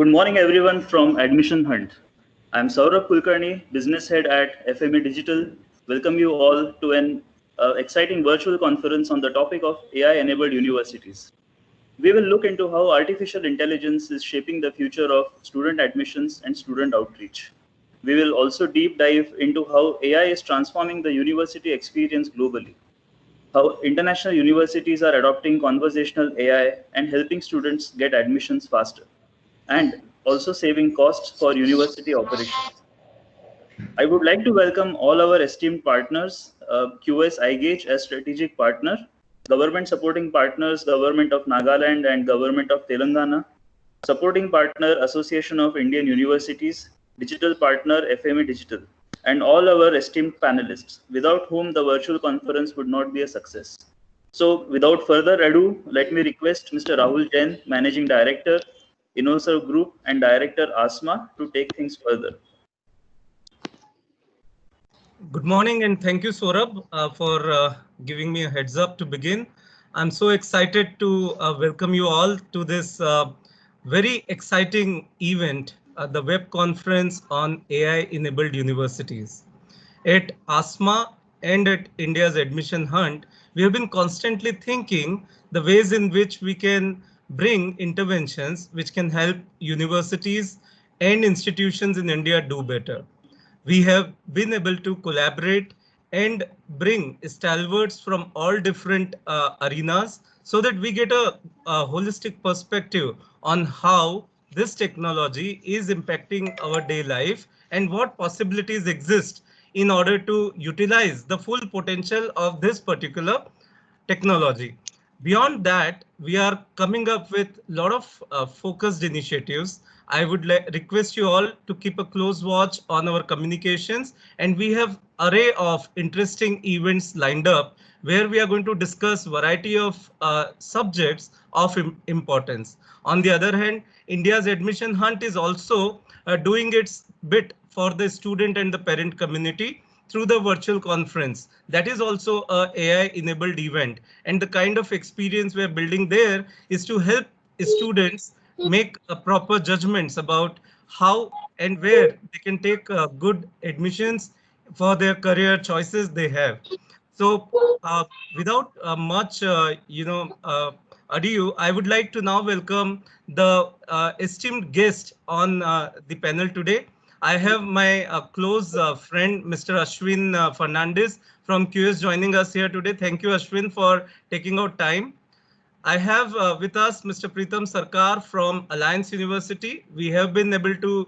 Good morning, everyone from Admission Hunt. I'm Saurabh Kulkarni, Business Head at FMA Digital. Welcome you all to an exciting virtual conference on the topic of AI-enabled universities. We will look into how artificial intelligence is shaping the future of student admissions and student outreach. We will also deep dive into how AI is transforming the university experience globally, how international universities are adopting conversational AI and helping students get admissions faster, and also saving costs for university operations. I would like to welcome all our esteemed partners, QS iGauge as strategic partner, government supporting partners, Government of Nagaland and Government of Telangana, supporting partner, Association of Indian Universities, digital partner, FME Digital, and all our esteemed panelists, without whom the virtual conference would not be a success. So without further ado, let me request Mr. Rahul Jain, Managing Director, InnoServe Group, and Director ASMA to take things further. Good morning and thank you, Saurabh, for giving me a heads up to begin. I'm so excited to welcome you all to this very exciting event, the web conference on AI-enabled universities. At ASMA and at India's Admission Hunt, we have been constantly thinking the ways in which we can bring interventions which can help universities and institutions in India do better. We have been able to collaborate and bring stalwarts from all different arenas so that we get a holistic perspective on how this technology is impacting our day life and what possibilities exist in order to utilize the full potential of this particular technology. Beyond that, we are coming up with a lot of focused initiatives. I would request you all to keep a close watch on our communications, and we have array of interesting events lined up where we are going to discuss variety of subjects of importance. On the other hand, India's Admission Hunt is also doing its bit for the student and the parent community through the virtual conference. That is also a AI enabled event, and the kind of experience we're building there is to help students make proper judgments about how and where they can take good admissions for their career choices they have. So without much ado, I would like to now welcome the esteemed guest on the panel today. I have my close friend, Mr. Ashwin Fernandez from QS joining us here today. Thank you, Ashwin, for taking out time. I have with us Mr. Preetham Sarkar from Alliance University. We have been able to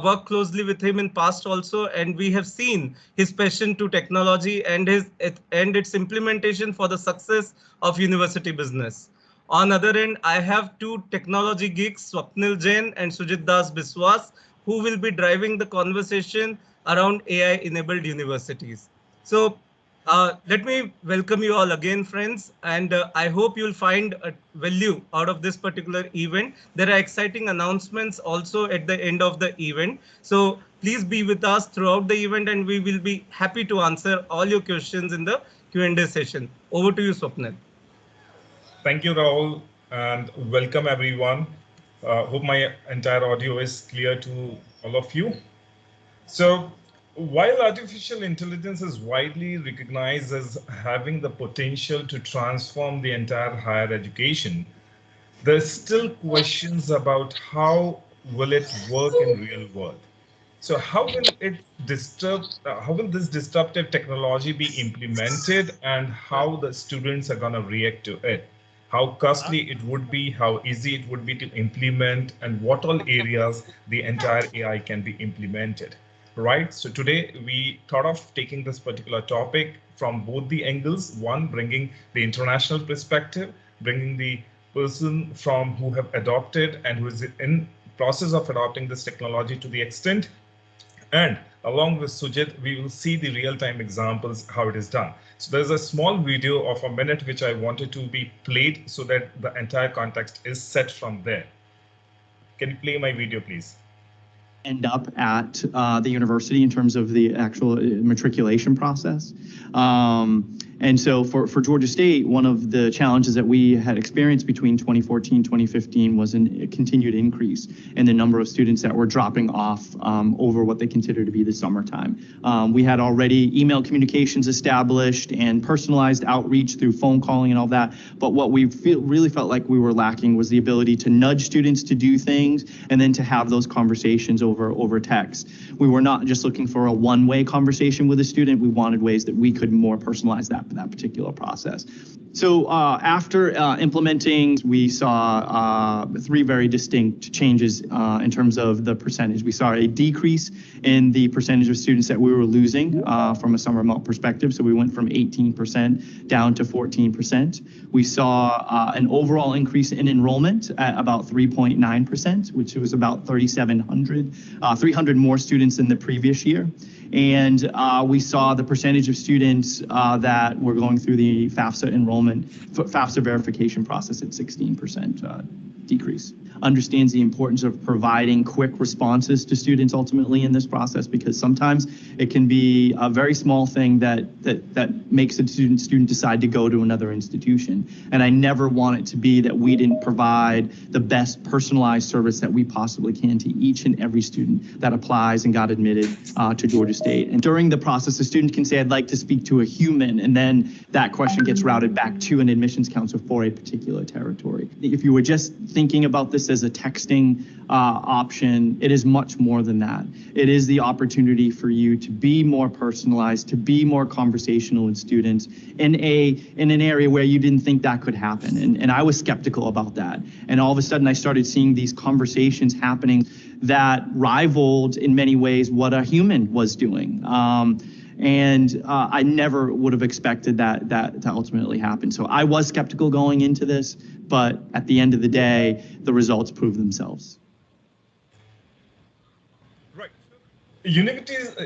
work closely with him in past also, and we have seen his passion to technology and its implementation for the success of university business. On other end, I have two technology geeks, Swapnil Jain and Sujit Das Biswas, who will be driving the conversation around AI-enabled universities. So let me welcome you all again, friends, and I hope you'll find a value out of this particular event. There are exciting announcements also at the end of the event. So please be with us throughout the event, and we will be happy to answer all your questions in the Q&A session. Over to you, Swapnil. Thank you, Rahul, and welcome everyone. Hope my entire audio is clear to all of you. So, while artificial intelligence is widely recognized as having the potential to transform the entire higher education, there's still questions about how will it work in real world. So how will this disruptive technology be implemented, and how the students are going to react to it? How costly it would be, how easy it would be to implement, and what all areas the entire AI can be implemented, right? So today we thought of taking this particular topic from both the angles. One, bringing the international perspective, bringing the person from who have adopted and who is in process of adopting this technology to the extent. And along with Sujit, we will see the real-time examples, how it is done. So there's a small video of a minute which I wanted to be played so that the entire context is set from there. Can you play my video, please? End up at the university in terms of the actual matriculation process. And so for Georgia State, one of the challenges that we had experienced between 2014, 2015 was a continued increase in the number of students that were dropping off over what they consider to be the summertime. We had already email communications established and personalized outreach through phone calling and all that. But what we really felt like we were lacking was the ability to nudge students to do things and then to have those conversations over text. We were not just looking for a one-way conversation with a student. We wanted ways that we could more personalize that particular process. So after implementing, we saw three very distinct changes in terms of the percentage. We saw a decrease in the percentage of students that we were losing from a summer remote perspective. So we went from 18% down to 14%. We saw an overall increase in enrollment at about 3.9%, which was about 300 more students than the previous year. And we saw the percentage of students that were going through the FAFSA verification process at 16% decrease. Understands the importance of providing quick responses to students ultimately in this process, because sometimes it can be a very small thing that makes a student decide to go to another institution. And I never want it to be that we didn't provide the best personalized service that we possibly can to each and every student that applies and got admitted to Georgia State. And during the process, the student can say, I'd like to speak to a human, and then that question gets routed back to an admissions counselor for a particular territory. If you were just thinking about this as a texting option, it is much more than that. It is the opportunity for you to be more personalized, to be more conversational with students in an area where you didn't think that could happen. And I was skeptical about that. And all of a sudden I started seeing these conversations happening that rivaled in many ways what a human was doing. And I never would have expected that to ultimately happen. So I was skeptical going into this, but at the end of the day, the results prove themselves. Right. Universities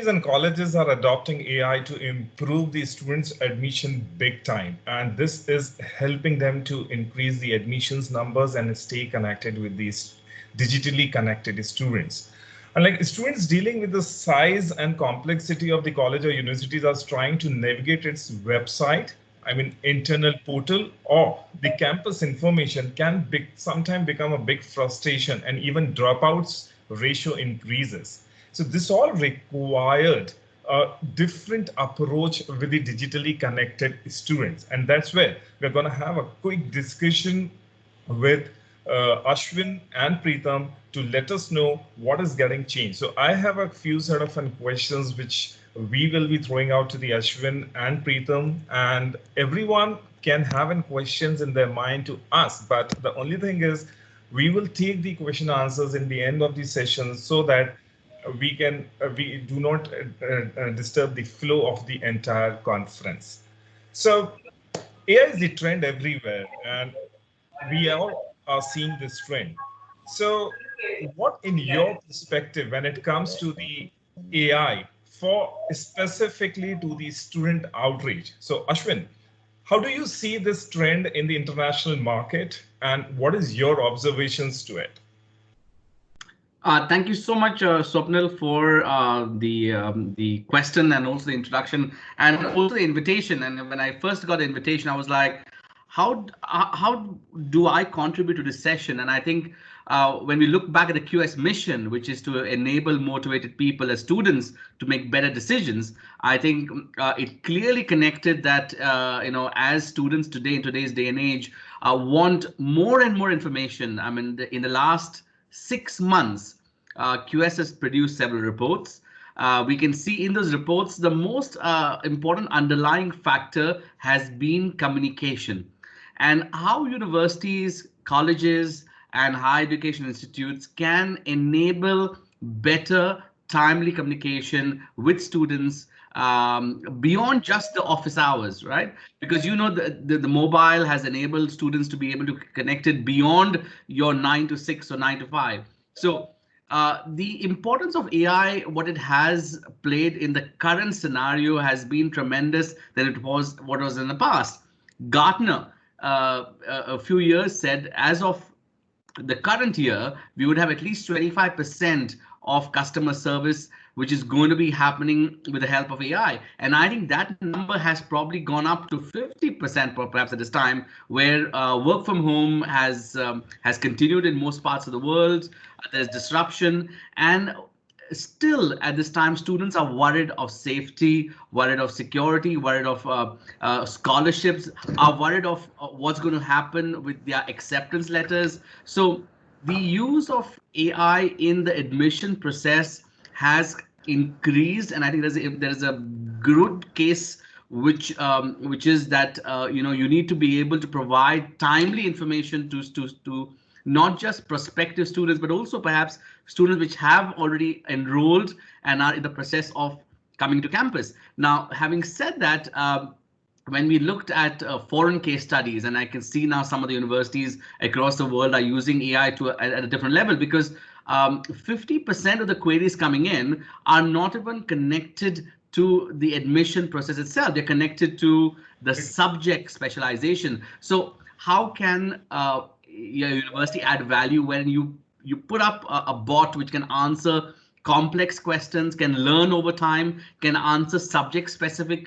and colleges are adopting AI to improve the students' admission big time. And this is helping them to increase the admissions numbers and stay connected with these digitally connected students. And like students dealing with the size and complexity of the college or universities are trying to navigate its website, internal portal, or the campus information can sometimes become a big frustration, and even dropouts ratio increases. So this all required a different approach with the digitally connected students. And that's where we're going to have a quick discussion with Ashwin and Preetham to let us know what is getting changed. So I have a few set of questions which we will be throwing out to the Ashwin and Preetham, and everyone can have questions in their mind to ask. But the only thing is we will take the question answers in the end of the session so that we do not disturb the flow of the entire conference. So AI is the trend everywhere, and we all are seeing this trend. So what, in your perspective, when it comes to the AI for specifically to the student outreach? So Ashwin, how do you see this trend in the international market, and what is your observations to it? Thank you so much, Swapnil, for the question and also the introduction and also the invitation. And when I first got the invitation, I was like, how do I contribute to this session? And I think when we look back at the QS mission, which is to enable motivated people as students to make better decisions, I think it clearly connected that as students today, in today's day and age, want more and more information. In the last 6 months, QS has produced several reports. We can see in those reports the most important underlying factor has been communication, and how universities, colleges, and higher education institutes can enable better, timely communication with students beyond just the office hours, right? Because the mobile has enabled students to be able to connect it beyond your 9 to 6 or 9 to 5. So the importance of AI, what it has played in the current scenario, has been tremendous than what was in the past. Gartner a few years said, as of the current year, we would have at least 25% of customer service, which is going to be happening with the help of AI. And I think that number has probably gone up to 50% perhaps at this time, where work from home has continued in most parts of the world. There's disruption, and still at this time students are worried of safety, worried of security, worried of scholarships, are worried of what's going to happen with their acceptance letters. So the use of AI in the admission process has increased, and I think there's a good case which is that you need to be able to provide timely information to not just prospective students, but also perhaps students which have already enrolled and are in the process of coming to campus. Now, having said that, when we looked at foreign case studies, and I can see now some of the universities across the world are using AI at a different level, because 50% of the queries coming in are not even connected to the admission process itself. They're connected to the subject specialization. So how can your university add value when you put up a bot which can answer complex questions, can learn over time, can answer subject specific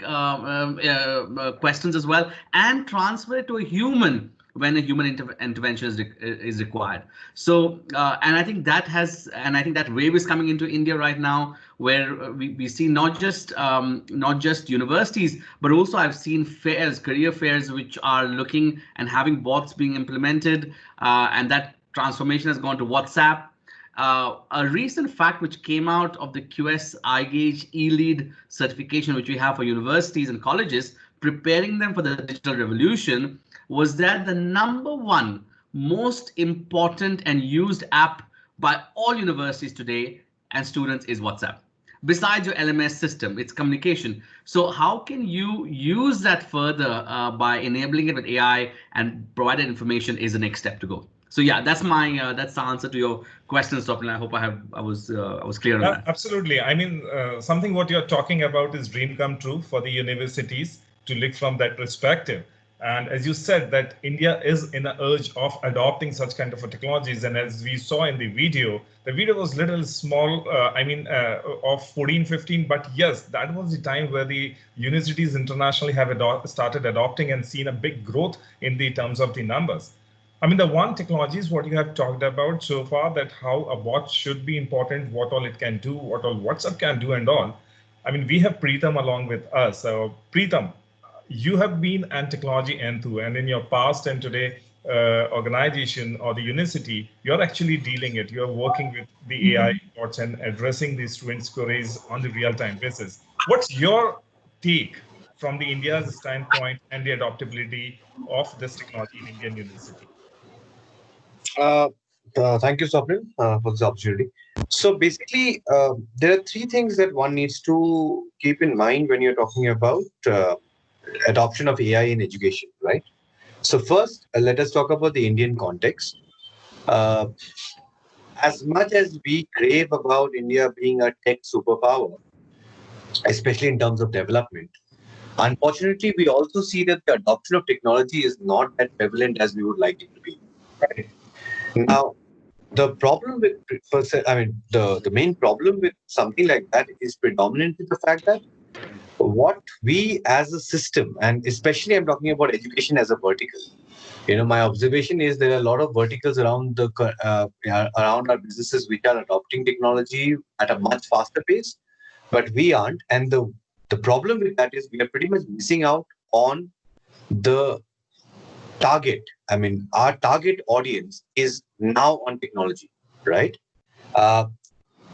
questions as well, and transfer it to a human when a human intervention is required. So and I think that wave is coming into India right now, where we see not just universities, but also I've seen fairs, career fairs, which are looking and having bots being implemented, and that transformation has gone to WhatsApp. A recent fact which came out of the QS iGauge eLead certification, which we have for universities and colleges, preparing them for the digital revolution, was that the #1 most important and used app by all universities today and students is WhatsApp. Besides your LMS system, it's communication. So how can you use that further by enabling it with AI and provided information is the next step to go. So yeah, that's the answer to your question, Swapnil. I hope I was clear on that. Absolutely. I mean, something what you're talking about is dream come true for the universities to look from that perspective. And as you said, that India is in an urge of adopting such kind of technologies. And as we saw in the video was little small, of 14, 15. But yes, that was the time where the universities internationally have started adopting and seen a big growth in the terms of the numbers. I mean, the one technology is what you have talked about so far, that how a bot should be important, what all it can do, what all WhatsApp can do and all. I mean, we have Preetham along with us. So Preetham, you have been an technology enthu, and in your past and today organization or the university, you're actually dealing it. You're working with the AI bots and addressing the students' queries on the real-time basis. What's your take from the India's standpoint and the adoptability of this technology in Indian university? Thank you, Swapnil, for this opportunity. So basically, there are three things that one needs to keep in mind when you're talking about adoption of AI in education, right? So first, let us talk about the Indian context. As much as we crave about India being a tech superpower, especially in terms of development, unfortunately, we also see that the adoption of technology is not that prevalent as we would like it to be, right? Now, the problem with, the main problem with something like that is predominantly the fact that what we as a system, and especially I'm talking about education as a vertical, my observation is there are a lot of verticals around around our businesses which are adopting technology at a much faster pace, but we aren't. And the problem with that is we are pretty much missing out on the target. I mean, our target audience is now on technology, right?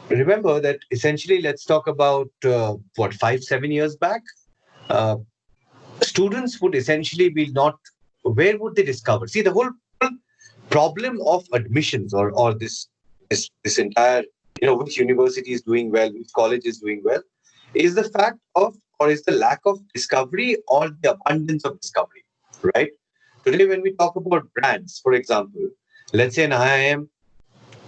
Remember that essentially, let's talk about 5-7 years back. Students would essentially be not. Where would they discover? See, the whole problem of admissions or this entire, which university is doing well, which college is doing well, is the fact of, or is the lack of discovery or the abundance of discovery, right? Today, when we talk about brands, for example, let's say an IIM,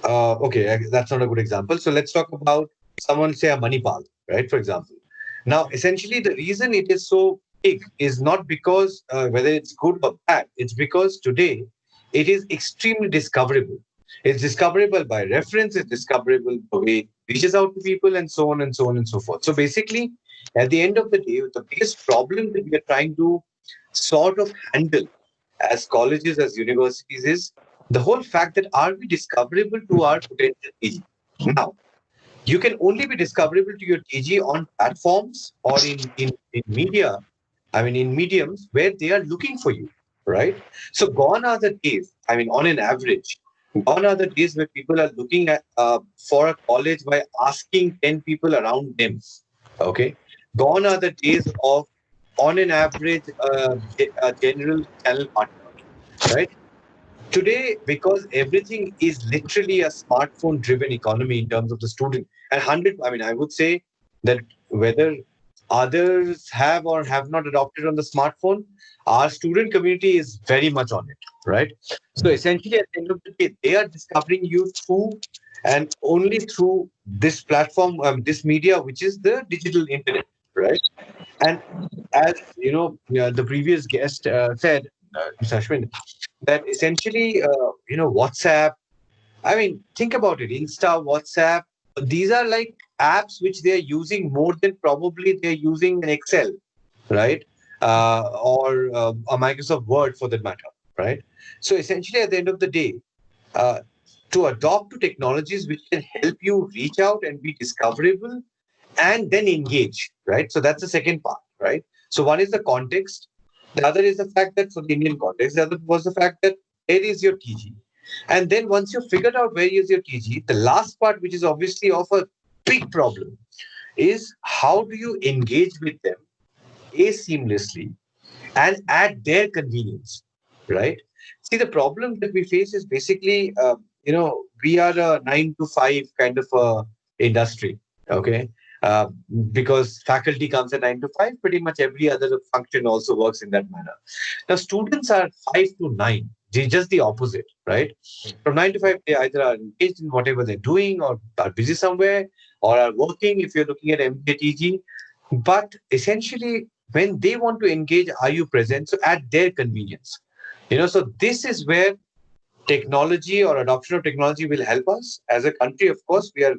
okay, that's not a good example. So let's talk about someone, say a Manipal, right, for example. Now, essentially, the reason it is so big is not because whether it's good or bad, it's because today it is extremely discoverable. It's discoverable by reference, it's discoverable the way it reaches out to people, and so on and so on and so forth. So basically, at the end of the day, the biggest problem that we are trying to sort of handle as colleges, as universities, is the whole fact that are we discoverable to our potential TG? Now, you can only be discoverable to your TG on platforms or in media, I mean, in mediums where they are looking for you, right? So gone are the days, I mean, on an average, gone are the days where people are looking at for a college by asking 10 people around them, okay? Gone are the days of, on an average, a general channel partner, right? Today, because everything is literally a smartphone driven economy in terms of the student, and 100, I mean, I would say that whether others have or have not adopted on the smartphone, our student community is very much on it, right? So essentially, at the end of the day, they are discovering you through and only through this platform, this media, which is the digital internet, right? And as you know, the previous guest said, Mr. Ashwin, that essentially, WhatsApp. I mean, think about it. Insta, WhatsApp. These are like apps which they are using more than probably they're using an Excel, right? Or a Microsoft Word for that matter, right? So essentially, at the end of the day, uh, to adopt to technologies which can help you reach out and be discoverable and then engage, right? So that's the second part, right? So one is the context. The other is the fact that for the Indian context, the other was the fact that where is your TG? And then once you've figured out where is your TG, the last part, which is obviously of a big problem, is how do you engage with them seamlessly and at their convenience, right? See, the problem that we face is basically, we are a 9 to 5 kind of a industry, okay? Uh, because faculty comes at 9 to 5, pretty much every other function also works in that manner. Now, students are 5 to 9. They're just the opposite, right? From 9 to 5, they either are engaged in whatever they're doing, or are busy somewhere, or are working if you're looking at MKTG. But essentially, when they want to engage, are you present? So at their convenience. So this is where technology or adoption of technology will help us. As a country, of course, we are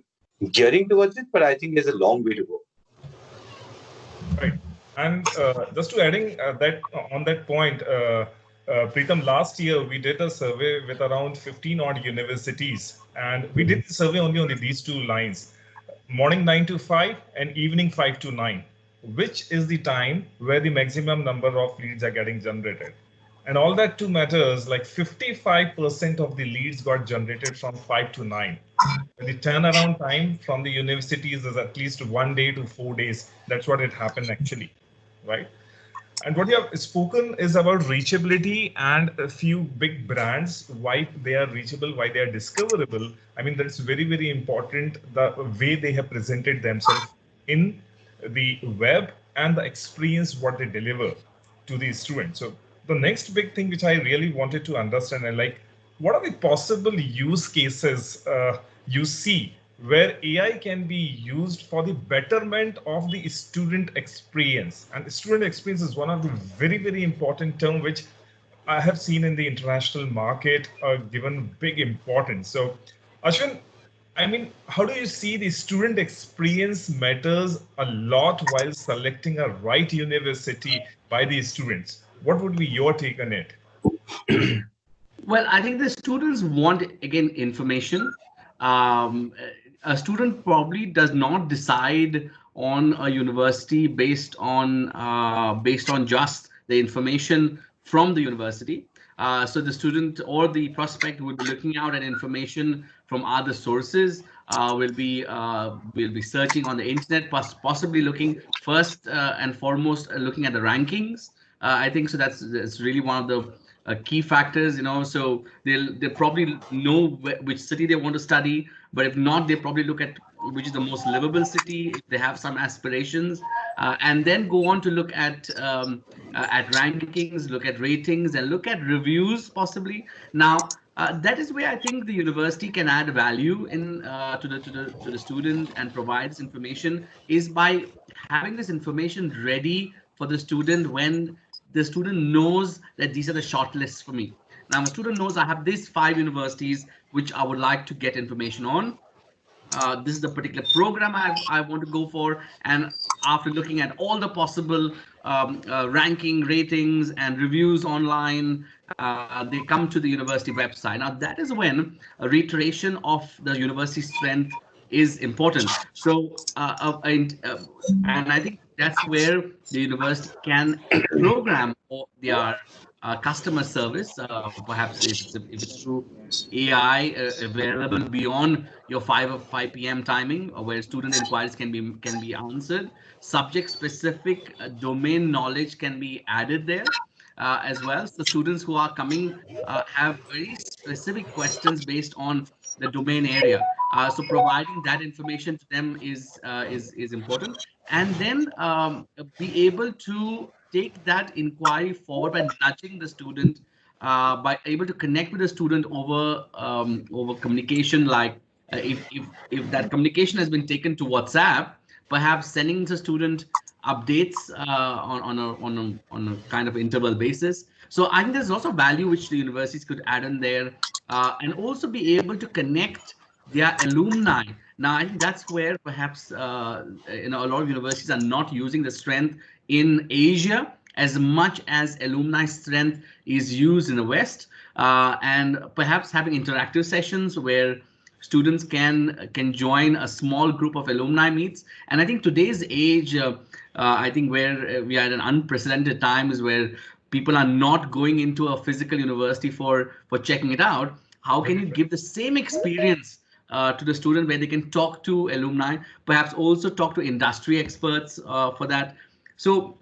gearing towards it, but I think there's a long way to go. Right. And just to adding that on that point, Preetham, last year we did a survey with around 15 odd universities, and we did the survey only on these two lines: morning 9 to 5 and evening 5 to 9. Which is the time where the maximum number of leads are getting generated? And all that too matters, like 55% of the leads got generated from 5 to 9. And the turnaround time from the universities is at least 1 day to 4 days. That's what it happened actually, right? And what you have spoken is about reachability and a few big brands, why they are reachable, why they are discoverable. I mean, that's very, very important, the way they have presented themselves in the web and the experience what they deliver to the students. So the next big thing which I really wanted to understand, and like, what are the possible use cases you see where AI can be used for the betterment of the student experience? And student experience is one of the very, very important term which I have seen in the international market given big importance. So Ashwin, I mean, how do you see the student experience matters a lot while selecting a right university by the students? What would be your take on it? Well, I think the students want, again, information. Um, a student probably does not decide on a university based on just the information from the university. So the student or the prospect would be looking out at information from other sources. Will be searching on the internet, possibly looking first and foremost looking at the rankings. I think so. That's really one of the key factors, so they'll probably know which city they want to study, but if not, they probably look at which is the most livable city if they have some aspirations, and then go on to look at rankings, look at ratings, and look at reviews possibly. Now that is where I think the university can add value in to the student and provide this information, is by having this information ready for the student when the student knows that these are the shortlists for me. Now, a student knows I have these 5 universities which I would like to get information on. This is the particular program I want to go for. And after looking at all the possible ranking, ratings, and reviews online, they come to the university website. Now, that is when a reiteration of the university strength is important. So, and I think that's where the university can program their customer service, perhaps if it's through AI available beyond your 5 p.m. timing, where student inquiries can be answered. Subject specific domain knowledge can be added there as well. So students who are coming have very specific questions based on the domain area. So providing that information to them is important, and then be able to take that inquiry forward by nudging the student, by able to connect with the student over communication, like if that communication has been taken to WhatsApp, perhaps sending the student updates on a kind of interval basis. So I think there's also value which the universities could add in there, and also be able to connect their alumni. Now, I think that's where perhaps a lot of universities are not using the strength in Asia as much as alumni strength is used in the West, and perhaps having interactive sessions where students can join a small group of alumni meets. And I think today's age, I think where we are at an unprecedented times where people are not going into a physical university for checking it out. How can you give the same experience to the student where they can talk to alumni, perhaps also talk to industry experts for that? So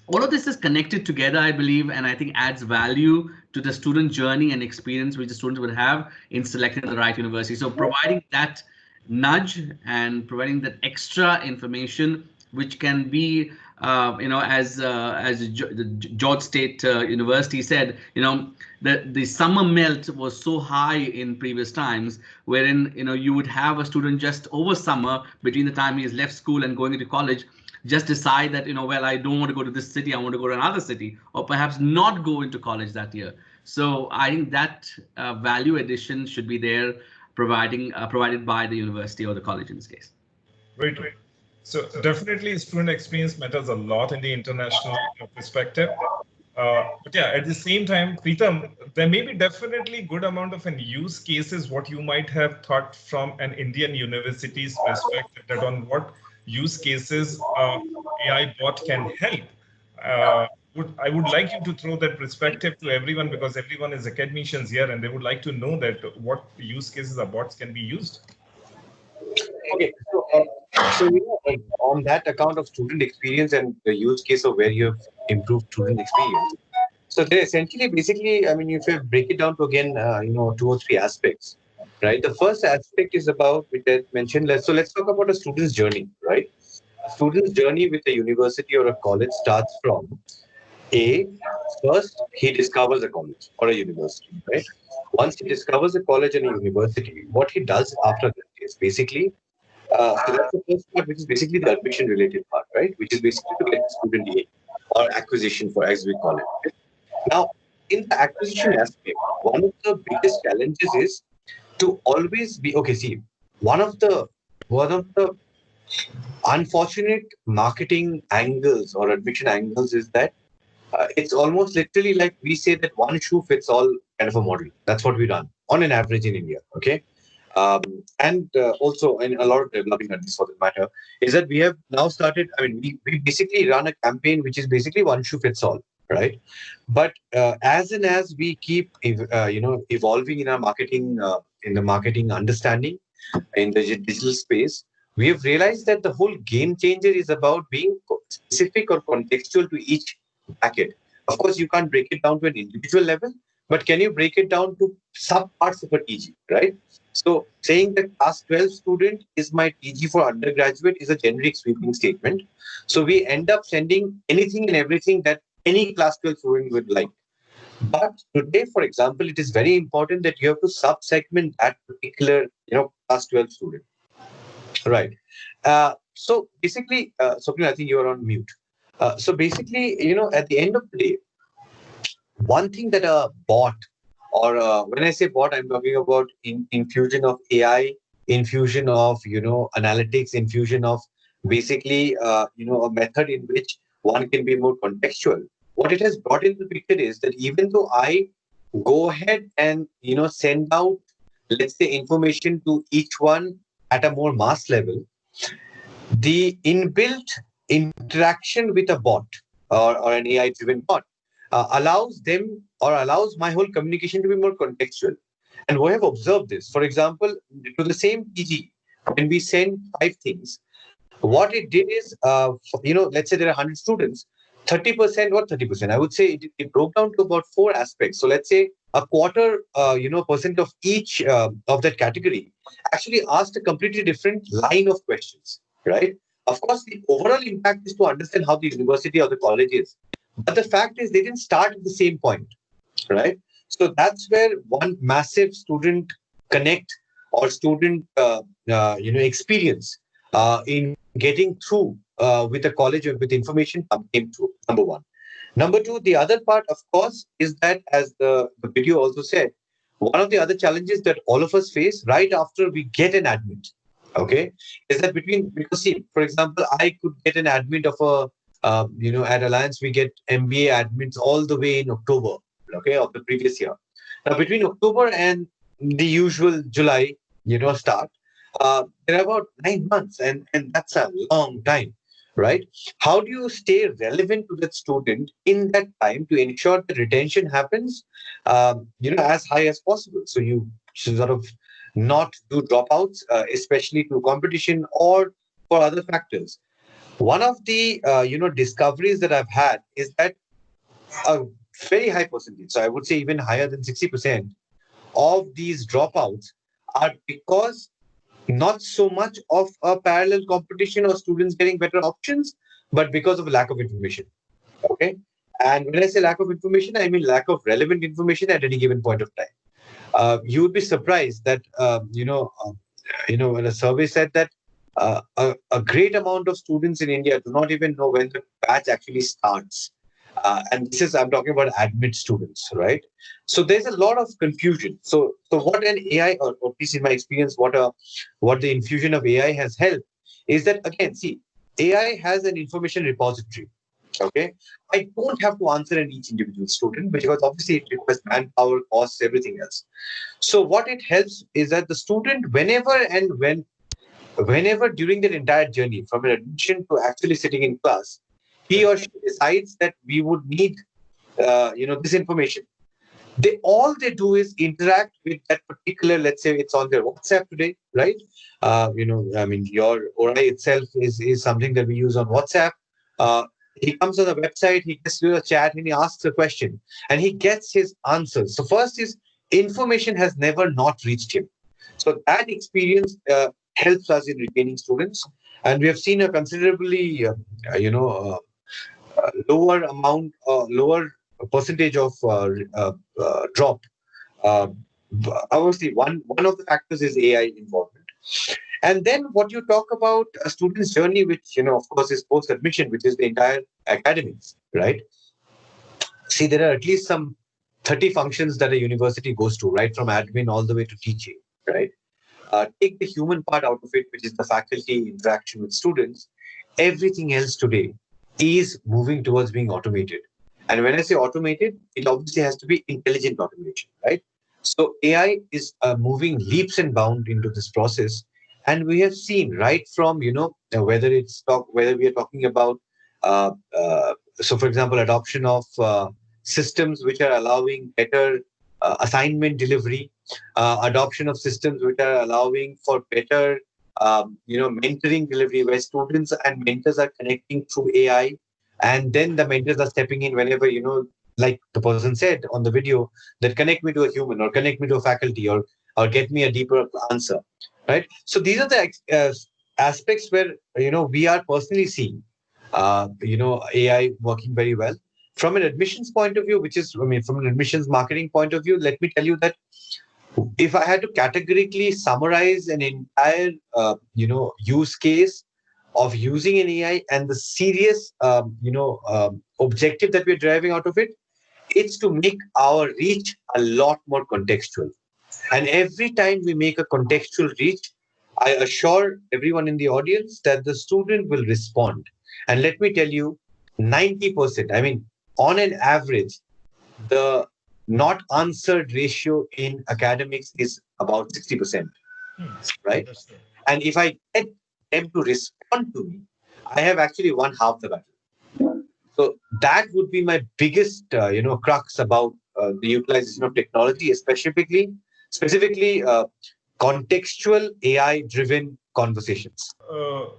all of this is connected together, I believe, and I think adds value to the student journey and experience which the students would have in selecting the right university. So providing that nudge and providing that extra information, which can be, as the George State University said, the summer melt was so high in previous times, wherein you would have a student just over summer between the time he has left school and going into college, just decide that, well, I don't want to go to this city, I want to go to another city, or perhaps not go into college that year. So I think that value addition should be there, provided by the university or the college in this case. Very true. So definitely student experience matters a lot in the international perspective. But yeah, at the same time, Preetham, there may be definitely good amount of use cases what you might have thought from an Indian university's perspective, that on what use cases AI bot can help. I would like you to throw that perspective to everyone, because everyone is academicians here and they would like to know that what use cases of bots can be used. Okay, so on that account of student experience and the use case of where you have improved student experience. So they're essentially, basically, I mean, if you break it down to again, 2 or 3 aspects, right? The first aspect is about, which I mentioned. So let's talk about a student's journey, right? A student's journey with a university or a college starts from first he discovers a college or a university, right? Once he discovers a college and a university, what he does after that is basically, so that's the first part, which is basically the admission related part, right? Which is basically to get student A or acquisition, for as we call it. Now, in the acquisition aspect, one of the biggest challenges is to always be, okay, see, one of the unfortunate marketing angles or admission angles is that it's almost literally like we say that one shoe fits all kind of a model. That's what we run on an average in India. Okay. And also in a lot of developing countries for that matter, is that we have now started, I mean, we basically run a campaign which is basically one shoe fits all, right? But as and as we keep, evolving in our marketing, in the marketing understanding, in the digital space, we have realized that the whole game changer is about being specific or contextual to each packet. Of course, you can't break it down to an individual level, but can you break it down to sub parts of a TG, right? So saying that class 12 student is my TG for undergraduate is a generic sweeping statement. So we end up sending anything and everything that any class 12 student would like. But today, for example, it is very important that you have to sub-segment that particular, class 12 student. Right. So basically, Swapnil, I think you are on mute. So basically, at the end of the day, one thing that a bot or when I say bot, I'm talking about infusion of AI, infusion of analytics, infusion of basically a method in which one can be more contextual. What it has brought into the picture is that even though I go ahead and send out, let's say, information to each one at a more mass level, the inbuilt interaction with a bot or an AI driven bot allows them or allows my whole communication to be more contextual. And we have observed this. For example, to the same PG, when we send 5 things, what it did is, let's say there are 100 students, 30%, what 30%? I would say it broke down to about 4 aspects. So let's say a quarter, percent of each of that category actually asked a completely different line of questions, right? Of course, the overall impact is to understand how the university or the college is. But the fact is, they didn't start at the same point, right? So that's where one massive student connect or student, experience in getting through with a college or with information came through. Number one. Number two, the other part, of course, is that, as the video also said, one of the other challenges that all of us face right after we get an admit, okay, is that because see, for example, I could get an admit of at Alliance, we get MBA admits all the way in October, okay, of the previous year. Now, between October and the usual July, start, there are about 9 months, and that's a long time, right? How do you stay relevant to that student in that time to ensure that retention happens, as high as possible? So you should sort of not do dropouts, especially to competition or for other factors. One of the discoveries that I've had is that a very high percentage, so I would say even higher than 60% of these dropouts are because not so much of a parallel competition or students getting better options, but because of lack of information. Okay. And when I say lack of information, I mean lack of relevant information at any given point of time. You would be surprised that, when a survey said that a great amount of students in India do not even know when the batch actually starts. And this is, I'm talking about admit students, right? So there's a lot of confusion. So what an AI, or at least in my experience, what the infusion of AI has helped is that, again, see, AI has an information repository. Okay, I don't have to answer in each individual student because obviously it requires manpower, costs, everything else. So what it helps is that the student, whenever during their entire journey, from an admission to actually sitting in class, he or she decides that we would need, this information. All they do is interact with that particular, let's say it's on their WhatsApp today, right? Your ORAI itself is something that we use on WhatsApp. He comes on the website, he gets to a chat and he asks a question and he gets his answers. So first is information has never not reached him. So that experience helps us in retaining students. And we have seen a considerably, lower percentage of drop. Obviously, one of the factors is AI involvement. And then what you talk about a student's journey, which, of course, is post-admission, which is the entire academics, right? See, there are at least some 30 functions that a university goes to, right? From admin all the way to teaching, right? Take the human part out of it, which is the faculty interaction with students. Everything else today is moving towards being automated. And when I say automated, it obviously has to be intelligent automation, right? So AI is moving leaps and bounds into this process. And we have seen right from, whether we are talking about, so for example, adoption of systems which are allowing better assignment delivery, adoption of systems which are allowing for better, mentoring delivery, where students and mentors are connecting through AI, and then the mentors are stepping in whenever, like the person said on the video, that connect me to a human or connect me to a faculty or get me a deeper answer, right? So these are the aspects where, we are personally seeing, AI working very well. From an admissions point of view, from an admissions marketing point of view, let me tell you that if I had to categorically summarize an entire, use case of using an AI and the serious, objective that we're driving out of it, it's to make our reach a lot more contextual. And every time we make a contextual reach, I assure everyone in the audience that the student will respond. And let me tell you, 90%, I mean, on an average, the not answered ratio in academics is about 60%, right? And if I get them to respond to me, I have actually won half the battle. So that would be my biggest, crux about the utilization of technology, specifically contextual AI-driven conversations.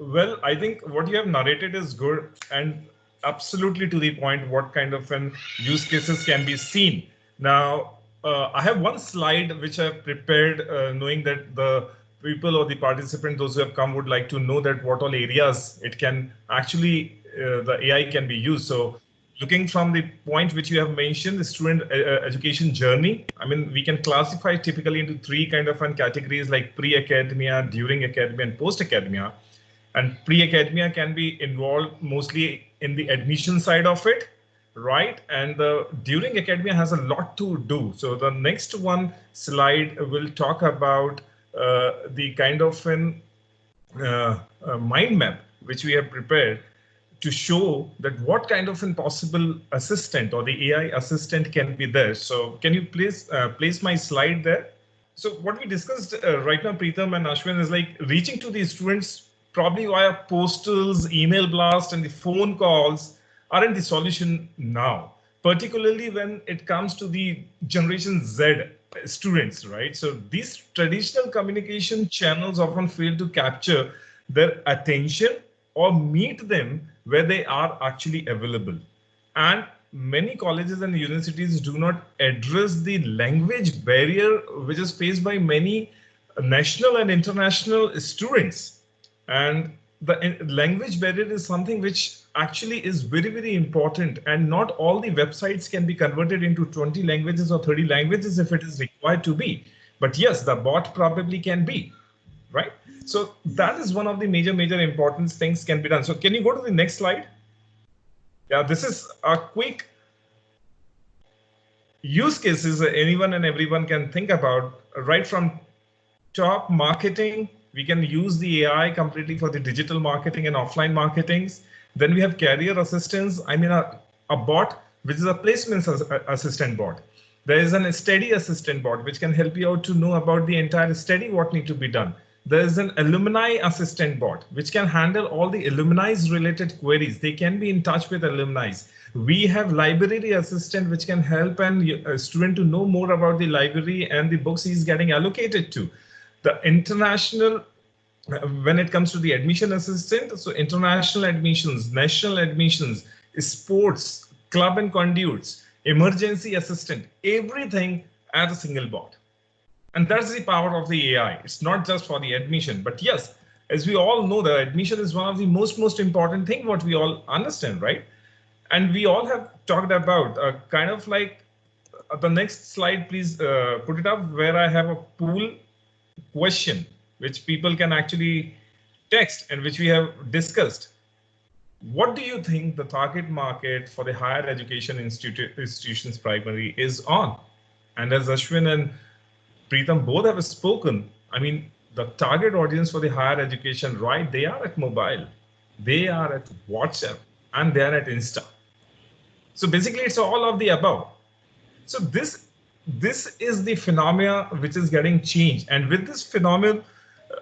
Well, I think what you have narrated is good and absolutely to the point. What kind of an use cases can be seen? Now, I have one slide which I've prepared, knowing that the people or the participant, those who have come, would like to know that what all areas it can actually the AI can be used. So, looking from the point which you have mentioned, the student education journey, I mean, we can classify typically into three kind of categories like pre-academia, during academia, and post-academia. And pre-academia can be involved mostly in the admission side of it, right? And the during academia has a lot to do. So the next one slide will talk about the kind of an mind map which we have prepared to show that what kind of an possible assistant or the AI assistant can be there. So can you please place my slide there? So what we discussed right now, Preetham and Ashwin, is like reaching to the students probably via postals, email blast, and the phone calls aren't the solution now, particularly when it comes to the Generation Z students, right? So these traditional communication channels often fail to capture their attention or meet them where they are actually available. And many colleges and universities do not address the language barrier which is faced by many national and international students. And the language barrier is something which actually is very, very important. And not all the websites can be converted into 20 languages or 30 languages if it is required to be. But yes, the bot probably can be, right? So that is one of the major important things can be done. So can you go to the next slide? Yeah, this is a quick use cases that anyone and everyone can think about. Right from top marketing, we can use the AI completely for the digital marketing and offline marketings. Then we have career assistance. I mean, a bot, which is a placement assistant bot. There is a study assistant bot, which can help you out to know about the entire study, what need to be done. There is an alumni assistant bot, which can handle all the alumni's related queries. They can be in touch with alumni. We have library assistant, which can help a student to know more about the library and the books he's getting allocated to. The international, when it comes to the admission assistant, so international admissions, national admissions, sports, club and conduits, emergency assistant, everything as a single bot. And that's the power of the AI. It's not just for the admission, but yes, as we all know, the admission is one of the most important thing what we all understand, right? And we all have talked about kind of like the next slide, please put it up, where I have a pool question which people can actually text and which we have discussed. What do you think the target market for the higher education institutions primary is on? And as Ashwin and Preetham both have spoken, I mean, the target audience for the higher education, right? They are at mobile, they are at WhatsApp, and they are at Insta. So basically, it's all of the above. So this is the phenomena which is getting changed. And with this phenomenon,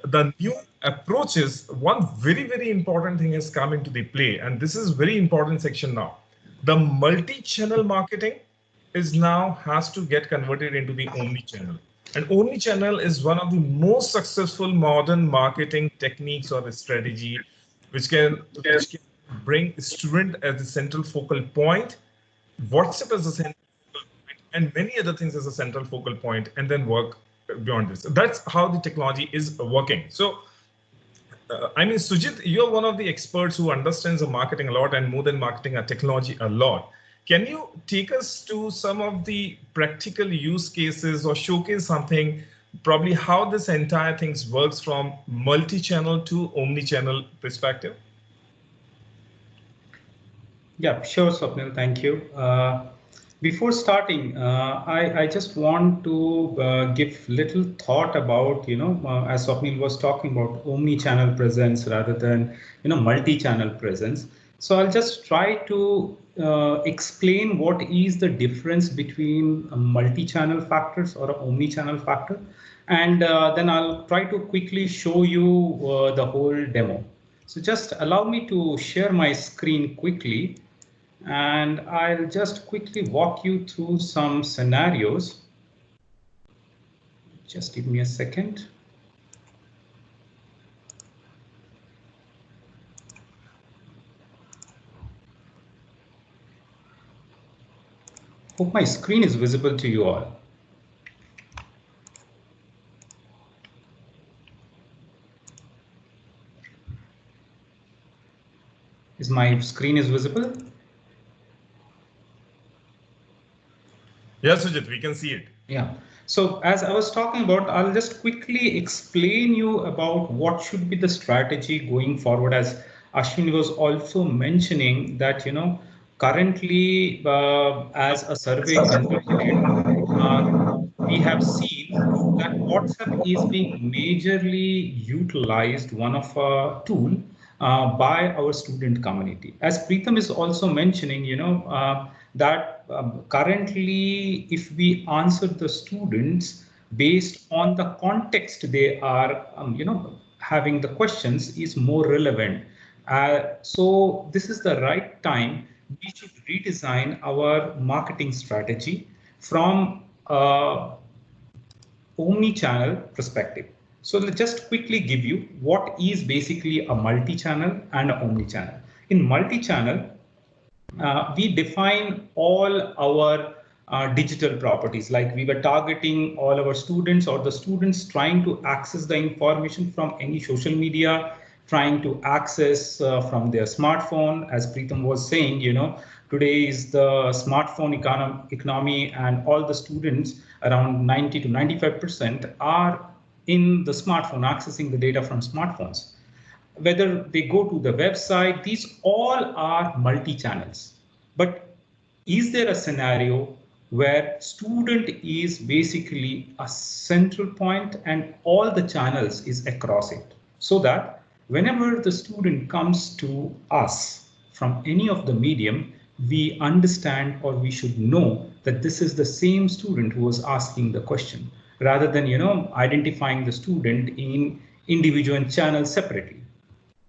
the new approaches, one very important thing has come into the play. And this is very important section now. The multi-channel marketing is now has to get converted into the omni-channel. And omni-channel is one of the most successful modern marketing techniques or a strategy which can bring student as the central focal point, WhatsApp as a central focal point, and many other things as a central focal point, and then work beyond this. That's how the technology is working. So, I mean, Sujit, you're one of the experts who understands the marketing a lot and more than marketing, a technology a lot. Can you take us to some of the practical use cases or showcase something, probably how this entire thing works from multi-channel to omni-channel perspective? Yeah, sure, Swapnil, thank you. Before starting, I just want to give little thought about, as Swapnil was talking about, omni-channel presence rather than, multi-channel presence. So I'll just try to explain what is the difference between a multi-channel factors or an omni-channel factor. And then I'll try to quickly show you the whole demo. So just allow me to share my screen quickly. And I'll just quickly walk you through some scenarios. Just give me a second. Hope my screen is visible to you all. Is my screen is visible? Yes, Sujit, we can see it. Yeah. So as I was talking about, I'll just quickly explain you about what should be the strategy going forward. As Ashwin was also mentioning that, currently as a survey conducted, we have seen that WhatsApp is being majorly utilized, one of a tool by our student community. As Preetham is also mentioning, that currently, if we answer the students based on the context they are, having the questions is more relevant. So this is the right time we should redesign our marketing strategy from omni-channel perspective. So let's just quickly give you what is basically a multi-channel and an omni-channel. In multi-channel, we define all our digital properties, like we were targeting all our students or the students trying to access the information from any social media, trying to access from their smartphone. As Preetham was saying, today is the smartphone economy, and all the students, around 90 to 95%, are in the smartphone, accessing the data from smartphones. Whether they go to the website, these all are multi-channels. But is there a scenario where student is basically a central point and all the channels is across it, so that whenever the student comes to us from any of the medium, we understand or we should know that this is the same student who was asking the question, rather than identifying the student in individual channels separately.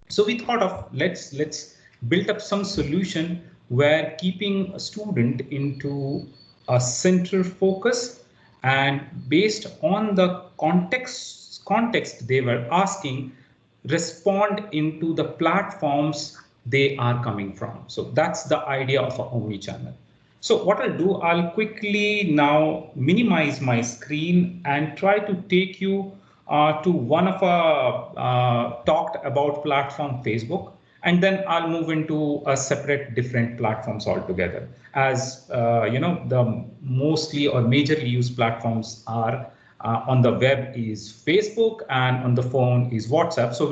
So we thought of let's build up some solution where keeping a student into a central focus, and based on the context they were asking, respond into the platforms they are coming from. So that's the idea of an omni-channel. So what I'll do, I'll quickly now minimize my screen and try to take you to one of our talked about platform, Facebook, and then I'll move into a separate different platforms altogether. As the mostly or majorly used platforms are on the web is Facebook, and on the phone is WhatsApp. So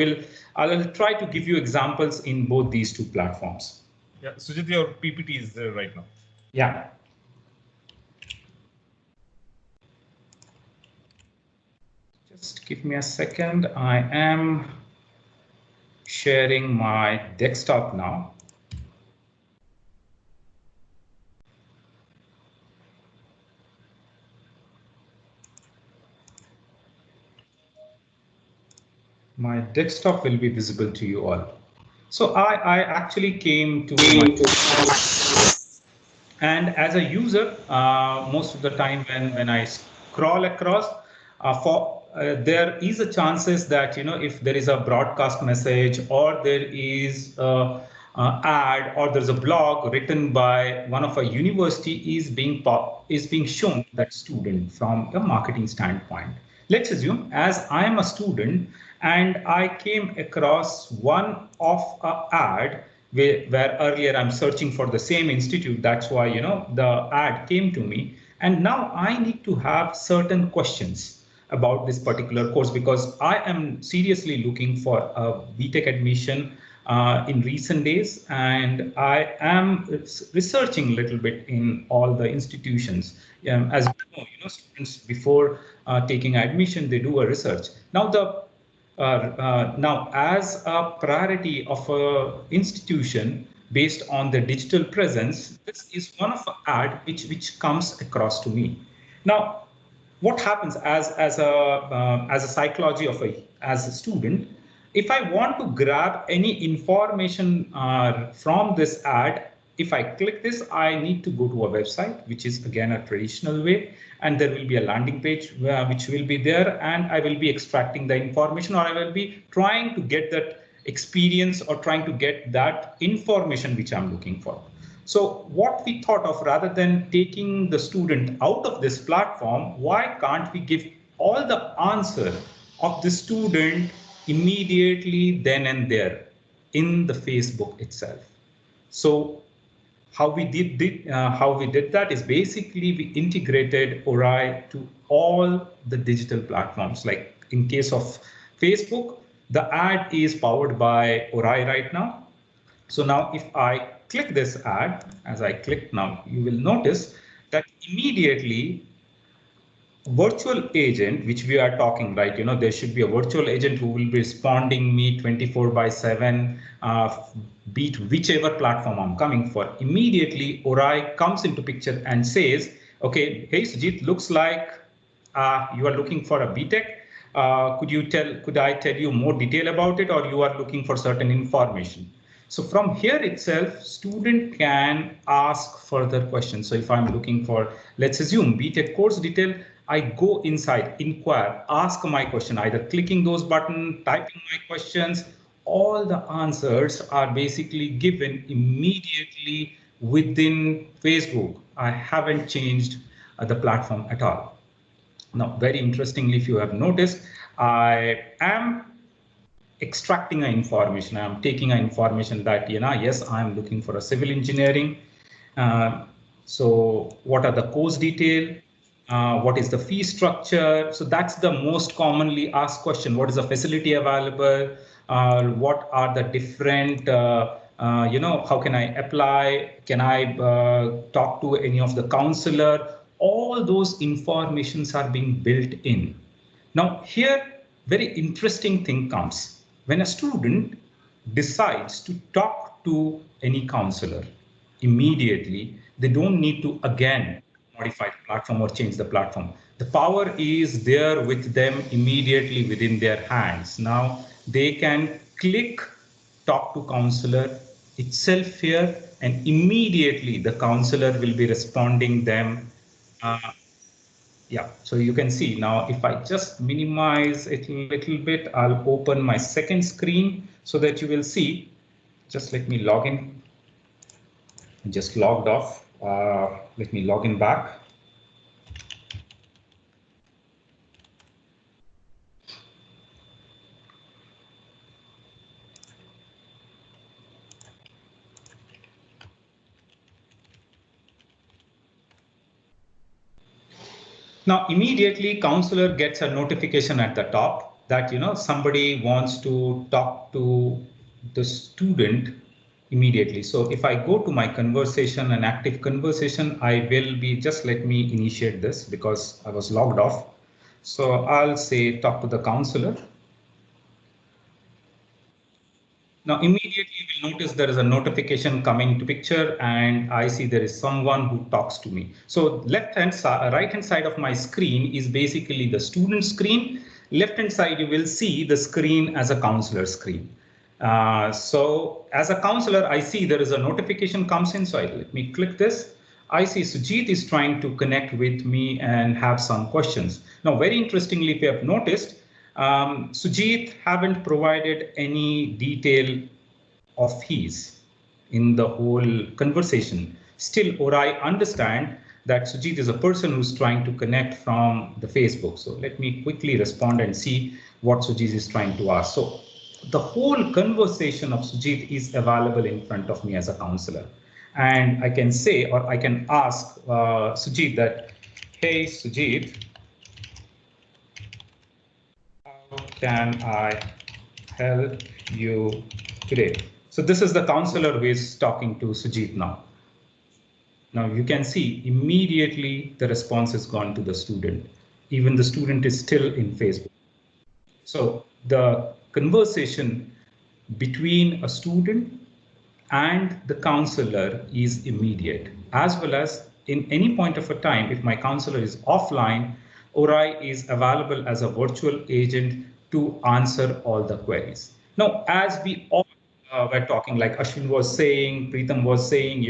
I'll try to give you examples in both these two platforms. Yeah, Sujit, your PPT is there right now. Yeah. Just give me a second. I am sharing my desktop now. My desktop will be visible to you all. So I actually came to and as a user, most of the time when I scroll across, there is a chances that if there is a broadcast message, or there is a ad, or there's a blog written by one of a university is being shown to that student from a marketing standpoint. Let's assume as I am a student and I came across one of a ad where earlier I'm searching for the same institute. That's why the ad came to me, and now I need to have certain questions about this particular course, because I am seriously looking for a BTech admission in recent days, and I am researching a little bit in all the institutions. As you know, students before taking admission, they do a research. Now, as a priority of a institution based on the digital presence, this is one of the ad which comes across to me. Now, what happens as a psychology of as a student, if I want to grab any information from this ad, if I click this, I need to go to a website, which is again a traditional way, and there will be a landing page which will be there, and I will be extracting the information, or I will be trying to get that experience or trying to get that information which I'm looking for. So what we thought of, rather than taking the student out of this platform, why can't we give all the answer of the student immediately then and there in the Facebook itself? So how we did that is basically we integrated ORAI to all the digital platforms. Like in case of Facebook, the ad is powered by ORAI right now. So now if I click this ad, as I click now, you will notice that immediately virtual agent, which we are talking, right? You know, there should be a virtual agent who will be responding me 24/7, beat whichever platform I'm coming for. Immediately, ORAI comes into picture and says, okay, hey, Sujit, looks like you are looking for a BTech. Could I tell you more detail about it, or you are looking for certain information? So from here itself, student can ask further questions. So if I'm looking for, let's assume BTech course detail, I go inside, inquire, ask my question, either clicking those buttons, typing my questions. All the answers are basically given immediately within Facebook. I haven't changed the platform at all. Now, very interestingly, if you have noticed, I am extracting information. I'm taking information that, you know, yes, I'm looking for a civil engineering. So what are the course detail? What is the fee structure? So that's the most commonly asked question. What is the facility available? What are the different, you know, how can I apply? Can I talk to any of the counselor? All those informations are being built in. Now here, very interesting thing comes. When a student decides to talk to any counselor, immediately, they don't need to again modify the platform or change the platform. The power is there with them immediately within their hands. Now they can click talk to counselor itself here, and immediately the counselor will be responding them. Yeah, so you can see now, if I just minimize it a little bit, I'll open my second screen so that you will see. Just let me log in. I just logged off. Let me log in back. Now, immediately counselor gets a notification at the top that, you know, somebody wants to talk to the student immediately. So if I go to my conversation, an active conversation, I will be, just let me initiate this because I was logged off. So I'll say talk to the counselor. Now, immediately you'll notice there is a notification coming to picture, and I see there is someone who talks to me. So right-hand side of my screen is basically the student screen. Left-hand side, you will see the screen as a counselor screen. So as a counselor, I see there is a notification comes in. So let me click this. I see Sujit is trying to connect with me and have some questions. Now, very interestingly, if you have noticed, Sujit haven't provided any detail of his in the whole conversation. Still, ORAI understand that Sujit is a person who's trying to connect from the Facebook. So let me quickly respond and see what Sujit is trying to ask. So the whole conversation of Sujit is available in front of me as a counselor. And I can say, or I can ask Sujit that, hey, Sujit, how can I help you today. So this is the counselor who is talking to Sujit now. Now you can see immediately the response is gone to the student. Even the student is still in Facebook. So the conversation between a student and the counselor is immediate, as well as in any point of a time, if my counselor is offline, ORAI is available as a virtual agent to answer all the queries. Now, as we all were talking, like Ashwin was saying, Preetham was saying,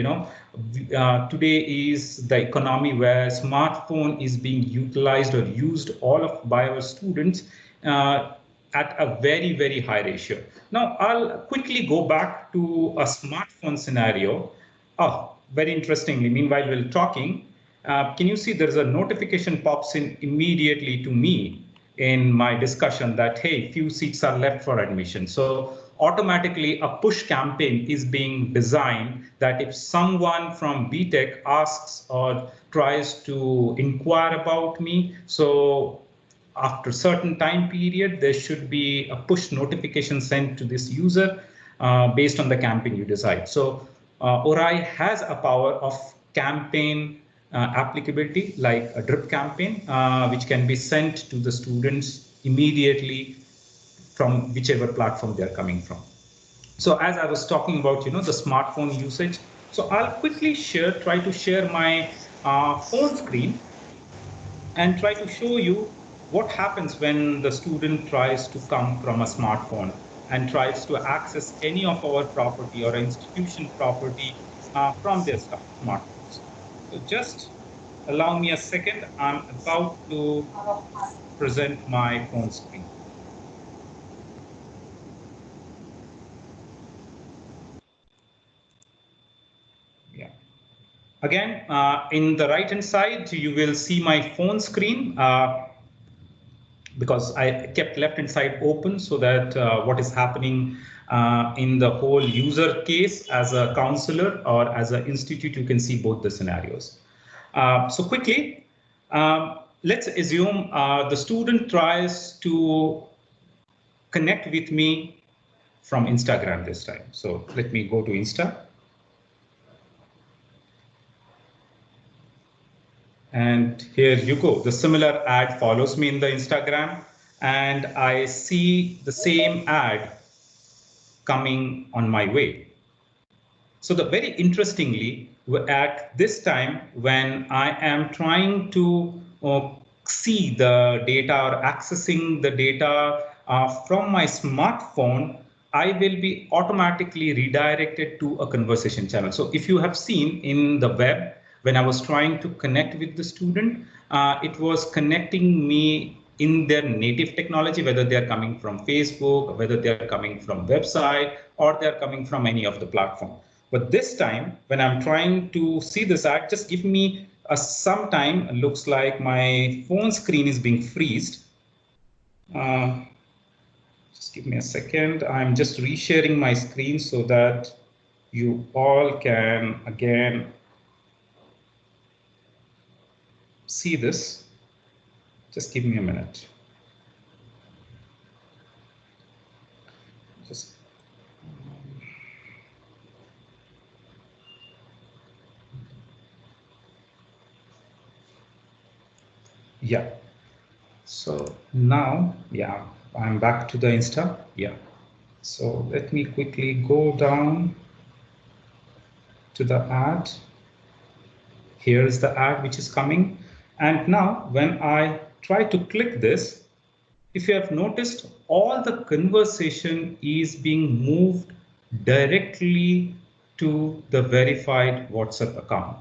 today is the economy where smartphone is being utilized or used all of by our students at a very, very high ratio. Now, I'll quickly go back to a smartphone scenario. Oh, very interestingly, meanwhile, while talking, can you see there's a notification pops in immediately to me in my discussion that, hey, few seats are left for admission. So automatically a push campaign is being designed that if someone from BTech asks or tries to inquire about me, so after certain time period, there should be a push notification sent to this user based on the campaign you decide. So ORAI has a power of campaign applicability, like a drip campaign, which can be sent to the students immediately from whichever platform they're coming from. So as I was talking about, the smartphone usage. So I'll quickly try to share my phone screen and try to show you what happens when the student tries to come from a smartphone and tries to access any of our property or institution property from their smartphones. So just allow me a second. I'm about to present my phone screen. Yeah. Again, in the right-hand side, you will see my phone screen. Because I kept left-hand side open so that what is happening in the whole user case as a counselor or as an institute, you can see both the scenarios. So quickly, let's assume the student tries to connect with me from Instagram this time. So let me go to Insta. And here you go. The similar ad follows me in the Instagram, and I see the same ad coming on my way. So the very interestingly, at this time, when I am trying to see the data or accessing the data from my smartphone, I will be automatically redirected to a conversation channel. So if you have seen in the web, when I was trying to connect with the student, it was connecting me in their native technology, whether they're coming from Facebook, whether they're coming from website, or they're coming from any of the platform. But this time, when I'm trying to see this ad, just give me some time. It looks like my phone screen is being freezed. Just give me a second. I'm just resharing my screen so that you all can again see this. Just give me a minute. Just yeah. So now, yeah, I'm back to the Insta. Yeah. So let me quickly go down to the ad. Here's the ad which is coming. And now when I try to click this, if you have noticed, all the conversation is being moved directly to the verified WhatsApp account.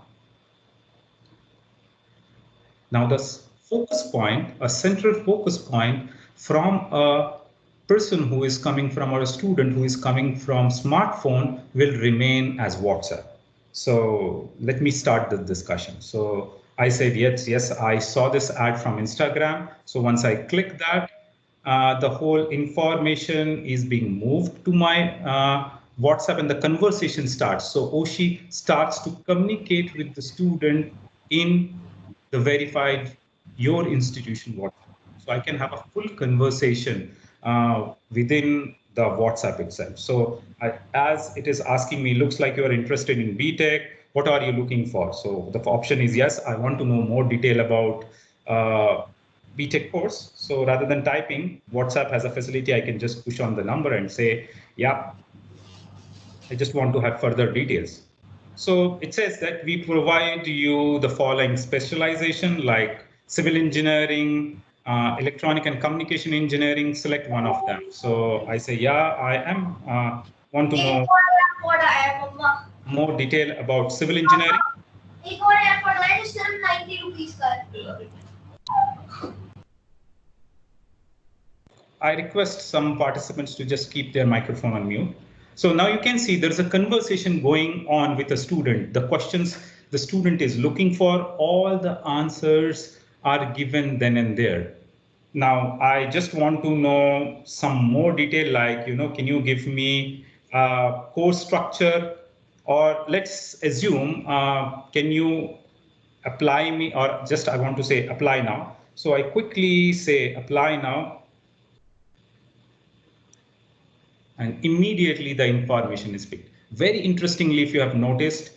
Now this focus point, a central focus point from a person who is coming from, or a student who is coming from smartphone, will remain as WhatsApp. So let me start the discussion. So I said, yes, I saw this ad from Instagram. So once I click that, the whole information is being moved to my WhatsApp and the conversation starts. So Oshi starts to communicate with the student in the verified your institution WhatsApp. So I can have a full conversation within the WhatsApp itself. So as it is asking me, looks like you're interested in BTech. What are you looking for? So the option is yes, I want to know more detail about BTech course. So rather than typing, WhatsApp has a facility. I can just push on the number and say, yeah, I just want to have further details. So it says that we provide you the following specialization like civil engineering, electronic and communication engineering, select one of them. So I say, yeah, I am want to know more detail about civil engineering. I request some participants to just keep their microphone on mute. So now you can see there's a conversation going on with a student. The questions the student is looking for, all the answers are given then and there. Now, I just want to know some more detail, like, can you give me a course structure? Or let's assume, can you apply me, or just I want to say apply now. So I quickly say apply now. And immediately the information is picked. Very interestingly, if you have noticed,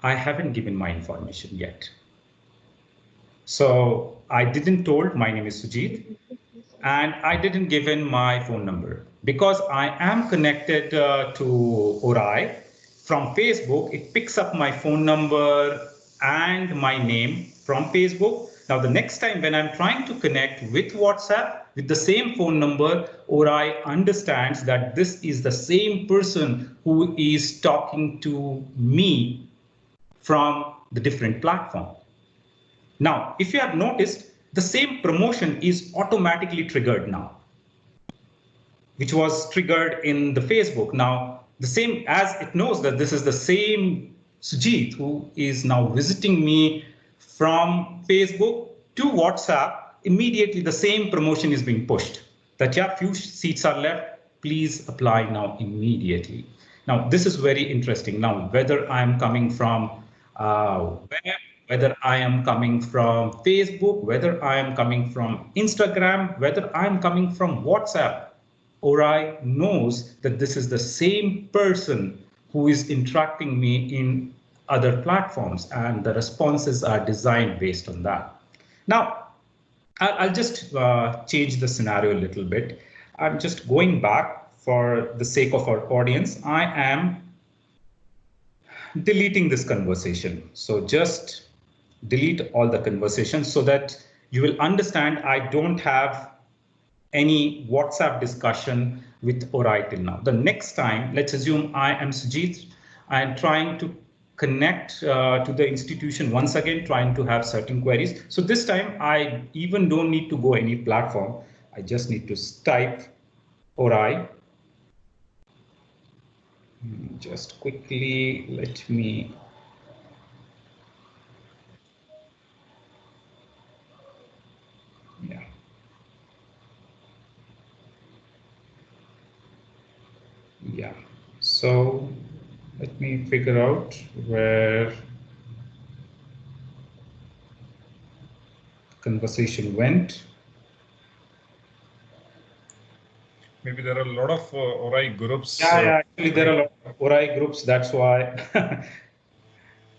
I haven't given my information yet. So I didn't told my name is Sujit, and I didn't give in my phone number because I am connected to ORAI from Facebook. It picks up my phone number and my name from Facebook. Now, the next time when I'm trying to connect with WhatsApp with the same phone number, ORAI understands that this is the same person who is talking to me from the different platform. Now, if you have noticed, the same promotion is automatically triggered now, which was triggered in the Facebook. Now, the same as it knows that this is the same Sujit who is now visiting me from Facebook to WhatsApp, immediately the same promotion is being pushed. That, yeah, few seats are left, please apply now immediately. Now, this is very interesting. Now, whether I'm coming from web, whether I am coming from Facebook, whether I am coming from Instagram, whether I'm coming from WhatsApp, ORAI knows that this is the same person who is interacting me in other platforms, and the responses are designed based on that. Now, I'll just change the scenario a little bit. I'm just going back for the sake of our audience. I am deleting this conversation. So just delete all the conversations so that you will understand I don't have any WhatsApp discussion with ORAI till now. The next time, let's assume I am Sujit. I am trying to connect to the institution once again, trying to have certain queries. So this time I even don't need to go any platform. I just need to type ORAI. Just quickly, let me. Yeah. Yeah. So let me figure out where the conversation went. Maybe there are a lot of ORAI groups. Yeah, actually there are a lot of ORAI groups. That's why.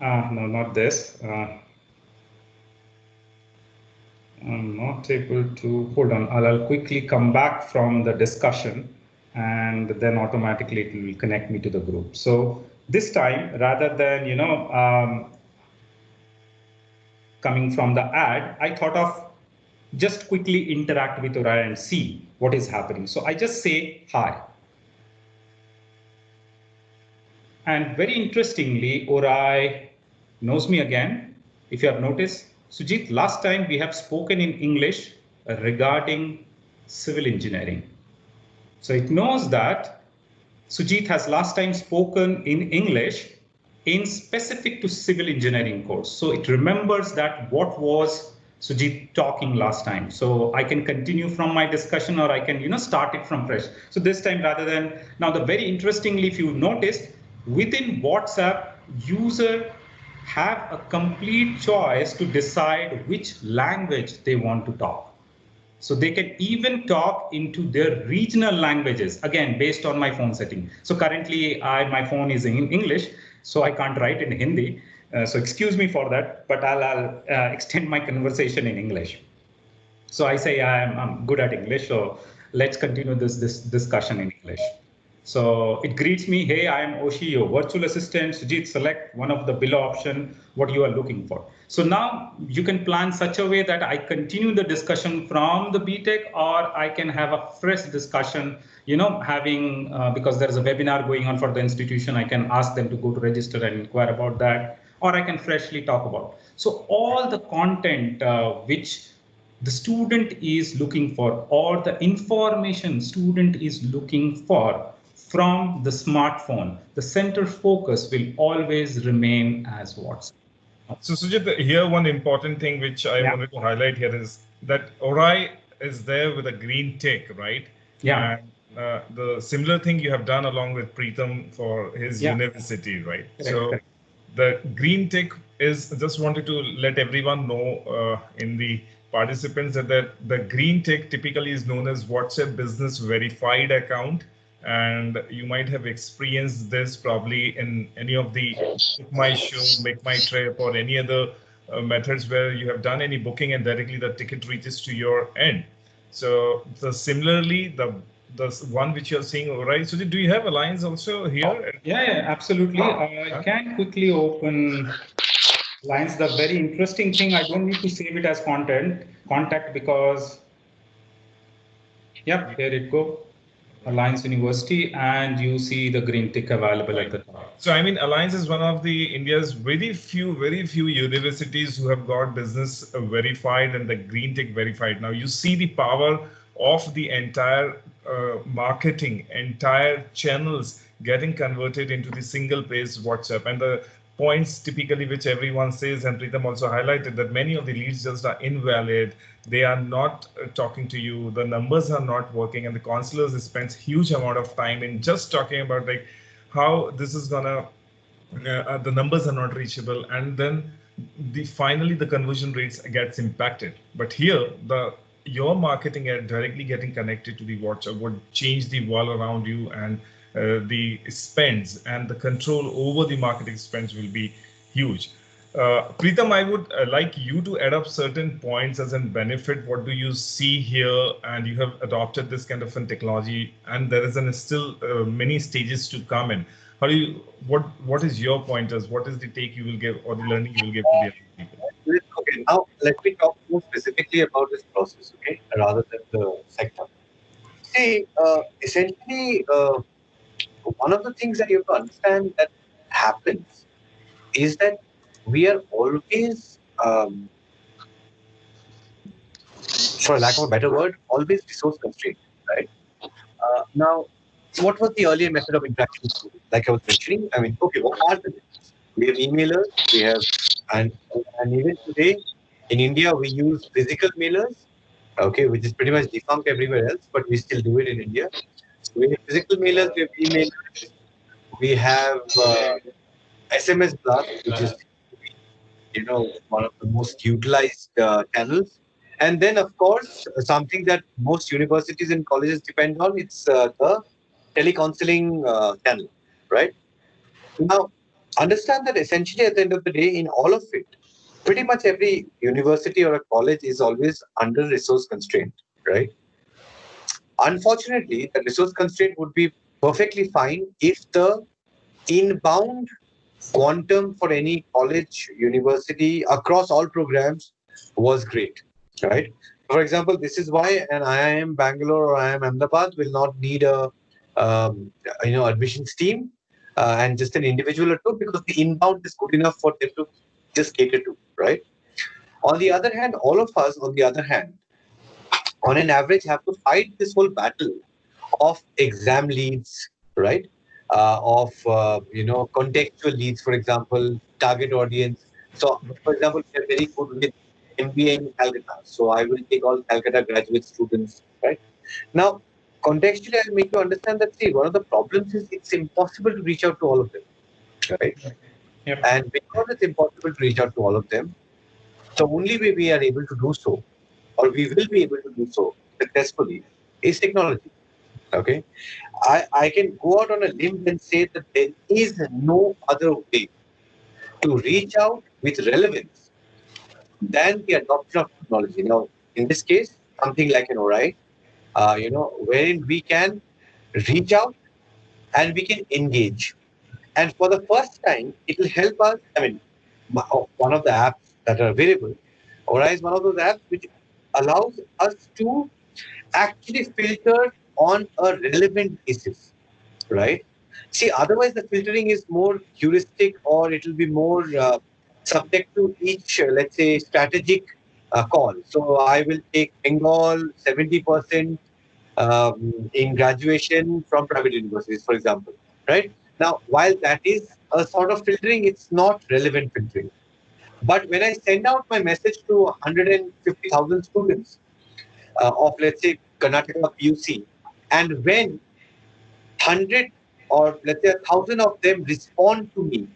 No, not this. I'm not able to, hold on. I'll quickly come back from the discussion, and then automatically it will connect me to the group. So this time, rather than coming from the ad, I thought of just quickly interact with ORAI and see what is happening. So I just say hi. And very interestingly, ORAI knows me again. If you have noticed, Sujit, last time we have spoken in English regarding civil engineering. So it knows that Sujit has last time spoken in English in specific to civil engineering course. So it remembers that what was Sujit talking last time. So I can continue from my discussion, or I can start it from fresh. So this time, rather than now, the very interestingly, if you noticed, within WhatsApp, user have a complete choice to decide which language they want to talk. So they can even talk into their regional languages, again, based on my phone setting. So currently my phone is in English, so I can't write in Hindi. So excuse me for that, but I'll extend my conversation in English. So I say I'm good at English, so let's continue this discussion in English. So it greets me, hey, I am Oshio, virtual assistant, Sujit, select one of the below option, what you are looking for. So now you can plan such a way that I continue the discussion from the BTech, or I can have a fresh discussion, having, because there is a webinar going on for the institution, I can ask them to go to register and inquire about that, or I can freshly talk about. So all the content which the student is looking for, or the information student is looking for from the smartphone, the center focus will always remain as WhatsApp. So Sujit, here one important thing which I wanted to highlight here is that ORAI is there with a green tick, right? Yeah. And the similar thing you have done along with Preetham for his university, right? Correct. The green tick is, just wanted to let everyone know in the participants that the green tick typically is known as WhatsApp Business Verified account. And you might have experienced this probably in any of the Book My Show, Make My Trip, or any other methods where you have done any booking and directly the ticket reaches to your end. So similarly, the one which you're seeing, right? So do you have a lines also here? Yeah, absolutely. I can quickly open lines. The very interesting thing, I don't need to save it as contact, because here it go. Alliance University, and you see the green tick available at the top. So I mean, Alliance is one of the India's very few universities who have got business verified and the green tick verified. Now you see the power of the entire marketing, entire channels getting converted into the single page WhatsApp, and the points typically which everyone says, and Preetham also highlighted, that many of the leads just are invalid. They are not talking to you. The numbers are not working, and the counselors spends huge amount of time in just talking about like how this is gonna, the numbers are not reachable, and then finally the conversion rates gets impacted. But here your marketing directly getting connected to the WhatsApp would change the world around you, and the spends and the control over the marketing spends will be huge. Preetham, I would like you to add up certain points as a benefit. What do you see here? And you have adopted this kind of a technology, and there is still many stages to come in. How do you? What is your pointers? What is the take you will give, or the learning you will give to the other people? Okay, now let me talk more specifically about this process, okay, rather than the sector. See, essentially, one of the things that you have to understand that happens is that we are always, for lack of a better word, always resource constrained, right? Now, what was the earlier method of interaction with students? Like I was mentioning, I mean, okay, what are the methods? We have emailers, we have, and even today in India, we use physical mailers, okay, which is pretty much defunct everywhere else, but we still do it in India. So we have physical mailers, we have emailers, we have SMS blast, which is one of the most utilized channels. And then, of course, something that most universities and colleges depend on, it's the telecounseling channel, right? Now, understand that essentially at the end of the day, in all of it, pretty much every university or a college is always under resource constraint, right? Unfortunately, the resource constraint would be perfectly fine if the inbound quantum for any college, university, across all programs was great, right? For example, this is why an IIM Bangalore or IIM Ahmedabad will not need a admissions team and just an individual or two, because the inbound is good enough for them to just cater to, right? On the other hand, all of us, on the other hand, on an average, have to fight this whole battle of exam leads, right? Contextual leads, for example, target audience. So, for example, we are very good with MBA in Calcutta. So, I will take all Calcutta graduate students, right? Now, contextually, I'll make you understand that, see, one of the problems is it's impossible to reach out to all of them, right? Yep. And because it's impossible to reach out to all of them, the only way we are able to do so or we will be able to do so successfully, is technology. Okay, I can go out on a limb and say that there is no other way to reach out with relevance than the adoption of technology. Now, in this case, something like an ORAI, wherein we can reach out and we can engage. And for the first time, it will help us. I mean, one of the apps that are available, ORAI is one of those apps which allows us to actually filter on a relevant basis, right? See, otherwise the filtering is more heuristic, or it will be more subject to each, let's say, strategic call. So I will take Bengal 70% in graduation from private universities, for example, right? Now, while that is a sort of filtering, it's not relevant filtering. But when I send out my message to 150,000 students of, let's say, Karnataka PUC, and when 100 or let's say 1,000 of them respond to me,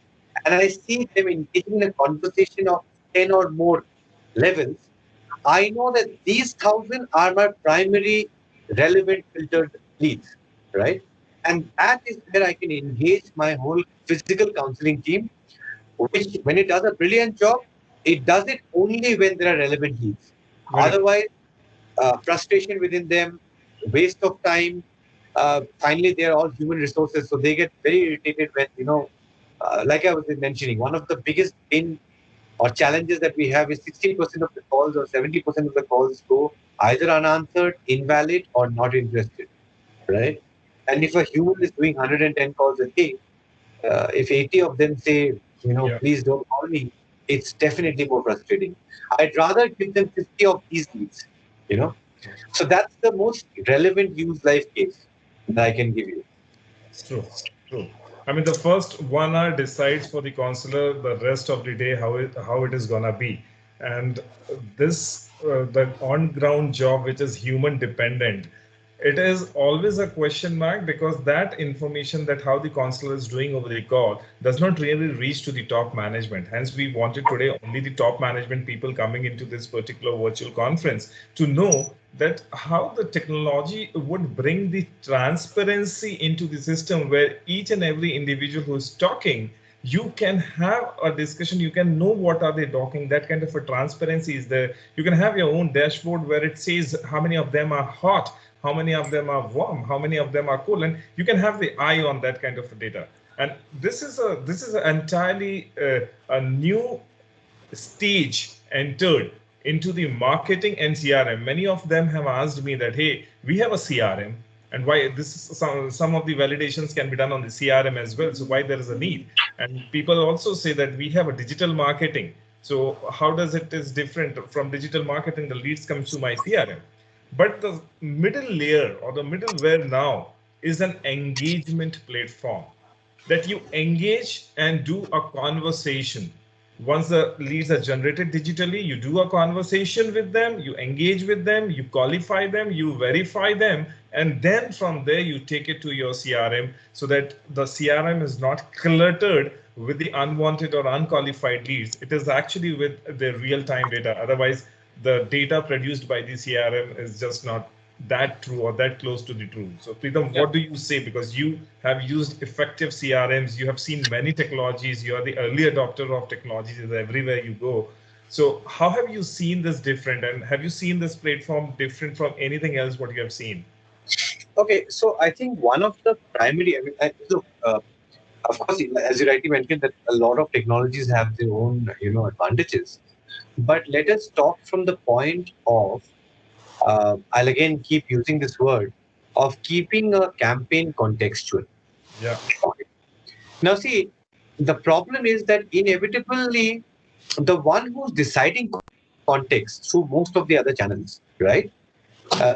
and I see them engaging in a conversation of 10 or more levels, I know that these 1,000 are my primary relevant filtered leads, right? And that is where I can engage my whole physical counseling team, which, when it does a brilliant job, it does it only when there are relevant leads. Otherwise, frustration within them, waste of time. Finally, they are all human resources, so they get very irritated when, like I was mentioning, one of the biggest pain or challenges that we have is 60% of the calls or 70% of the calls go either unanswered, invalid, or not interested, right? And if a human is doing 110 calls a day, if 80 of them say, please don't call me, it's definitely more frustrating. I'd rather give them 50 of these leads, you know. So that's the most relevant use life case that I can give you. True, true. I mean, the first 1 hour decides for the counselor the rest of the day how it is gonna be, and this the on ground job which is human dependent, it is always a question mark, because that information that how the counselor is doing over the call does not really reach to the top management. Hence, we wanted today only the top management people coming into this particular virtual conference to know that how the technology would bring the transparency into the system, where each and every individual who is talking, you can have a discussion, you can know what are they talking, that kind of a transparency is there. You can have your own dashboard where it says how many of them are hot, how many of them are warm, how many of them are cool, and you can have the eye on that kind of data. And this is entirely a new stage entered into the marketing and CRM. Many of them have asked me that, hey, we have a CRM, and why this is some of the validations can be done on the CRM as well. So why there is a need? And people also say that we have a digital marketing. So how does it is different from digital marketing? The leads comes to my CRM. But the middle layer or the middleware now is an engagement platform that you engage and do a conversation. Once the leads are generated digitally, you do a conversation with them, you engage with them, you qualify them, you verify them, and then from there you take it to your CRM, so that the CRM is not cluttered with the unwanted or unqualified leads. It is actually with the real-time data. Otherwise, the data produced by the CRM is just not that true or that close to the truth. So Preetham, what do you say? Because you have used effective CRMs, you have seen many technologies, you are the early adopter of technologies everywhere you go. So how have you seen this different, and have you seen this platform different from anything else what you have seen? Okay, so I think one of the primary, look, of course, as you rightly mentioned, that a lot of technologies have their own, advantages. But let us talk from the point of, I'll again keep using this word, of keeping a campaign contextual. Yeah. Okay. Now, see, the problem is that inevitably, the one who's deciding context through most of the other channels, right?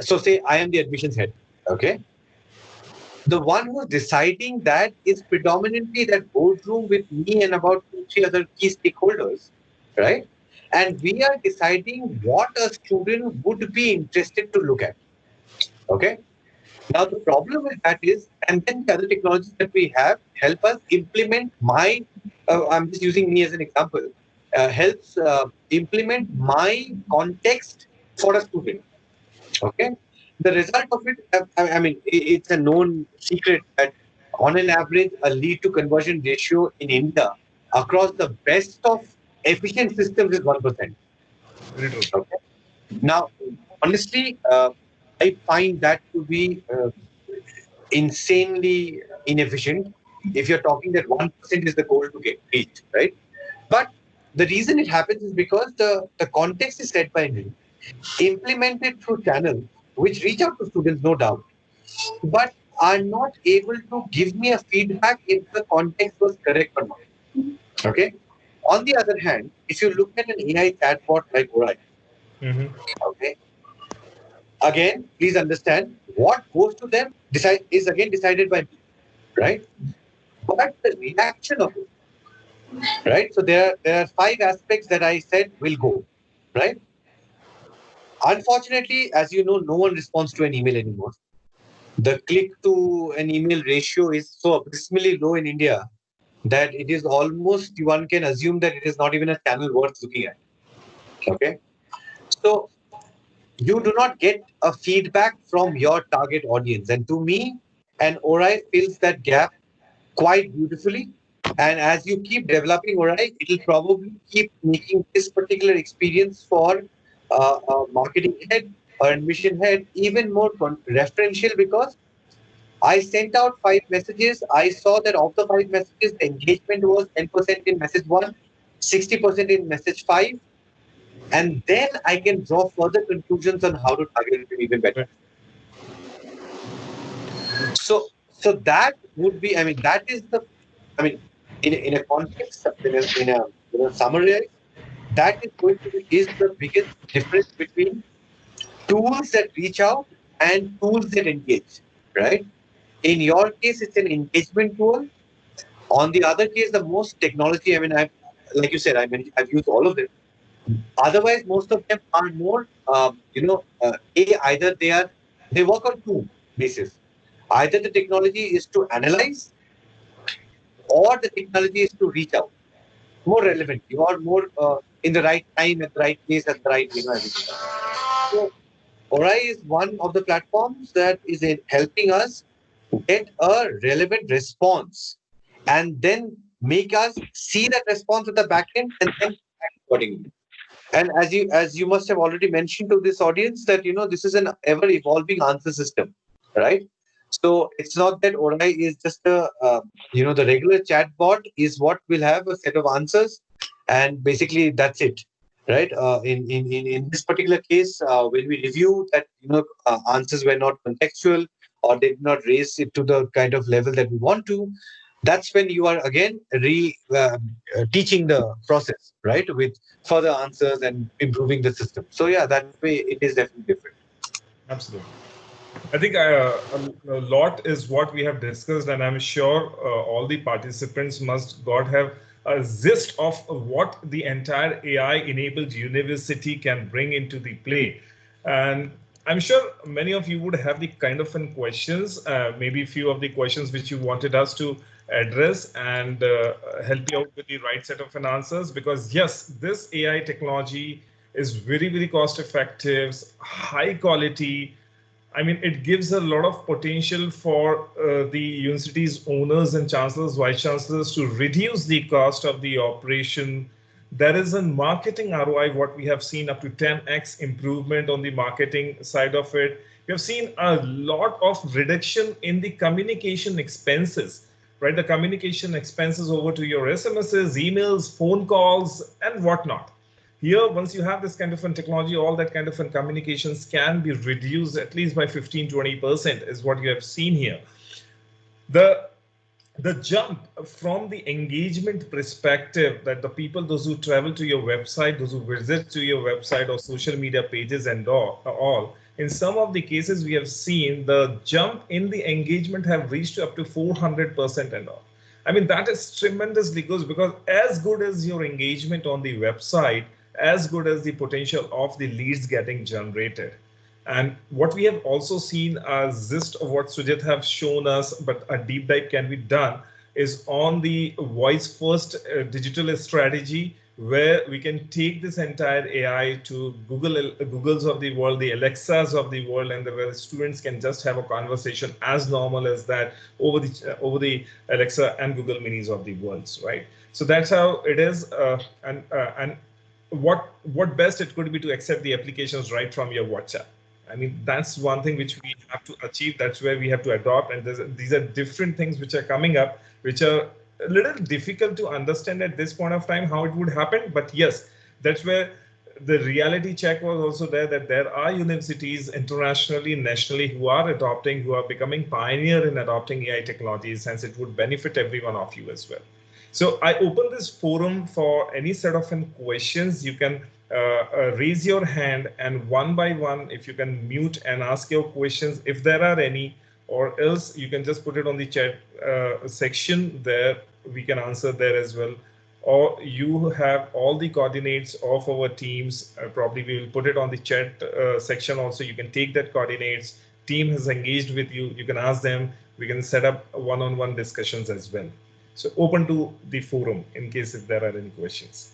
So, say I am the admissions head, okay? The one who's deciding that is predominantly that boardroom with me and about 2, 3 other key stakeholders, right? And we are deciding what a student would be interested to look at. Okay. Now the problem with that is, and then the other technologies that we have help us implement my. I'm just using me as an example. Helps implement my context for a student. Okay. The result of it, I mean, it's a known secret that on an average, a lead to conversion ratio in India across the best of efficient systems is 1%. Very true. Okay. Now, honestly, I find that to be insanely inefficient if you're talking that 1% is the goal to get reached, right? But the reason it happens is because the context is set by me, implemented through channels which reach out to students, no doubt, but are not able to give me a feedback if the context was correct or not. Okay. On the other hand, if you look at an AI chatbot like ORAI, okay, again, please understand what goes to them is again decided by me, right? But the reaction of it, right? So there are 5 aspects that I said will go, right? Unfortunately, as you know, no one responds to an email anymore. The click to an email ratio is so abysmally low in India that it is almost, one can assume that it is not even a channel worth looking at. Okay. So you do not get a feedback from your target audience. And to me, an ORAI fills that gap quite beautifully. And as you keep developing ORAI, it will probably keep making this particular experience for a marketing head or admission head even more referential, because I sent out 5 messages. I saw that of the 5 messages, the engagement was 10% in message 1, 60% in message 5. And then I can draw further conclusions on how to target it even better. So that would be, I mean, that is the, I mean, in a context, in a summary, that is going to be is the biggest difference between tools that reach out and tools that engage, right? In your case, it's an engagement tool. On the other case, the most technology, I mean, like you said, I've used all of them. Otherwise, most of them are more, either they work on 2 bases. Either the technology is to analyze, or the technology is to reach out more relevantly, or more in the right time, at the right place, at the right, everything. So, ORAI is one of the platforms that is helping us get a relevant response and then make us see that response at the back end and then act accordingly. And as you must have already mentioned to this audience that this is an ever evolving answer system, right? So it's not that ORAI is just a the regular chatbot is what will have a set of answers, and basically that's it, right? In this particular case, when we review that answers were not contextual, or did not raise it to the kind of level that we want to, that's when you are again teaching the process, right, with further answers and improving the system. So yeah, that way it is definitely different. Absolutely. I think a lot is what we have discussed, and I'm sure all the participants must have a gist of what the entire AI-enabled university can bring into the play. And I'm sure many of you would have the kind of questions, maybe a few of the questions which you wanted us to address and help you out with the right set of answers, because yes, this AI technology is very, very cost effective, high quality. I mean, it gives a lot of potential for the university's owners and chancellors, vice chancellors to reduce the cost of the operation. There is a marketing ROI, what we have seen up to 10x improvement on the marketing side of it. We have seen a lot of reduction in the communication expenses, right? The communication expenses over to your SMSs, emails, phone calls, and whatnot. Here, once you have this kind of technology, all that kind of communications can be reduced at least by 15-20% is what you have seen here. The jump from the engagement perspective, that the people, those who travel to your website, those who visit to your website or social media pages and all, in some of the cases we have seen the jump in the engagement have reached up to 400% and all. I mean, that is tremendously good, because as good as your engagement on the website, as good as the potential of the leads getting generated. And what we have also seen as gist of what Sujit have shown us, but a deep dive can be done, is on the voice first digital strategy, where we can take this entire AI to Googles of the world, the Alexas of the world, and where students can just have a conversation as normal as that over the Alexa and Google Minis of the worlds, right? So that's how it is, and what best it could be to accept the applications right from your WhatsApp. I mean, that's one thing which we have to achieve. That's where we have to adopt. And these are different things which are coming up, which are a little difficult to understand at this point of time how it would happen. But yes, that's where the reality check was also there, that there are universities internationally, nationally, who are adopting, who are becoming pioneer in adopting AI technologies, hence it would benefit every one of you as well. So I open this forum for any set of questions. You can raise your hand, and one by one, if you can mute and ask your questions if there are any, or else you can just put it on the chat section there. We can answer there as well. Or you have all the coordinates of our teams. Probably we will put it on the chat section also. You can take that coordinates. Team has engaged with you. You can ask them. We can set up one-on-one discussions as well. So open to the forum in case if there are any questions.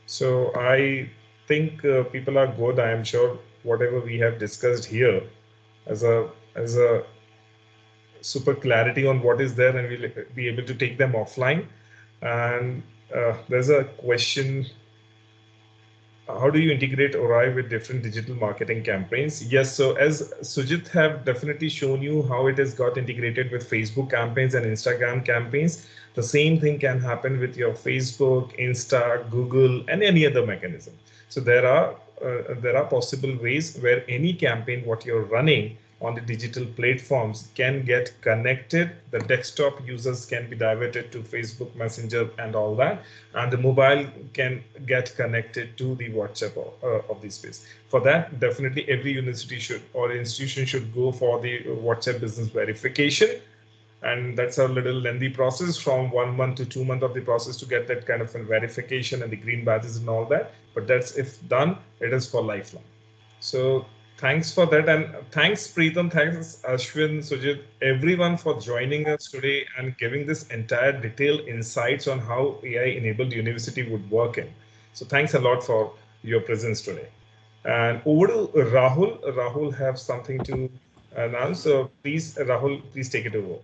So I think people are good. I am sure whatever we have discussed here as a super clarity on what is there, and we'll be able to take them offline. And there's a question: how do you integrate ORAI with different digital marketing campaigns? Yes, so as Sujit have definitely shown you how it has got integrated with Facebook campaigns and Instagram campaigns, the same thing can happen with your Facebook, Insta, Google, and any other mechanism. So there are possible ways where any campaign what you're running on the digital platforms can get connected. The desktop users can be diverted to Facebook Messenger and all that, and the mobile can get connected to the WhatsApp of the space. For that, definitely every university should, or institution should go for the WhatsApp business verification. And that's a little lengthy process, from 1 month to 2 months of the process to get that kind of a verification and the green badges and all that. But that's, if done, it is for lifelong. So thanks for that, and thanks Preetham, thanks Ashwin, Sujit, everyone for joining us today and giving this entire detailed insights on how AI-enabled university would work in. So thanks a lot for your presence today. And over to Rahul. Rahul have something to announce. So please, Rahul, please take it over.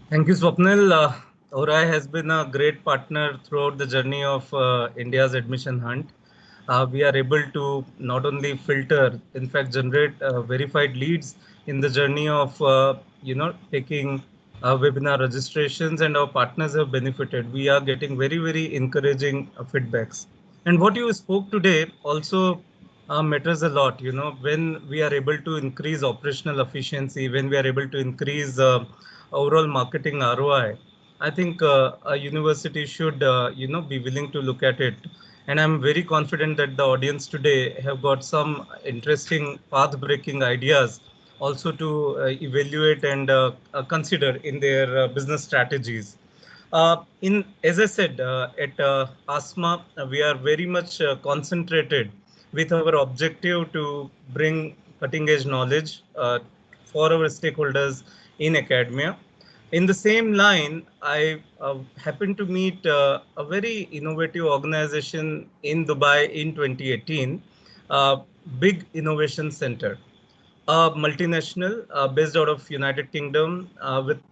Thank you, Swapnil. ORAI has been a great partner throughout the journey of India's admission hunt. We are able to not only filter, in fact, generate verified leads in the journey of, taking webinar registrations, and our partners have benefited. We are getting very, very encouraging feedbacks. And what you spoke today also matters a lot. When we are able to increase operational efficiency, when we are able to increase overall marketing ROI, I think a university should, be willing to look at it. And I'm very confident that the audience today have got some interesting path-breaking ideas also to evaluate and consider in their business strategies. As I said, at ASMA, we are very much concentrated with our objective to bring cutting-edge knowledge for our stakeholders in academia. In the same line, I happened to meet a very innovative organization in Dubai in 2018, Big Innovation Center, a multinational based out of United Kingdom with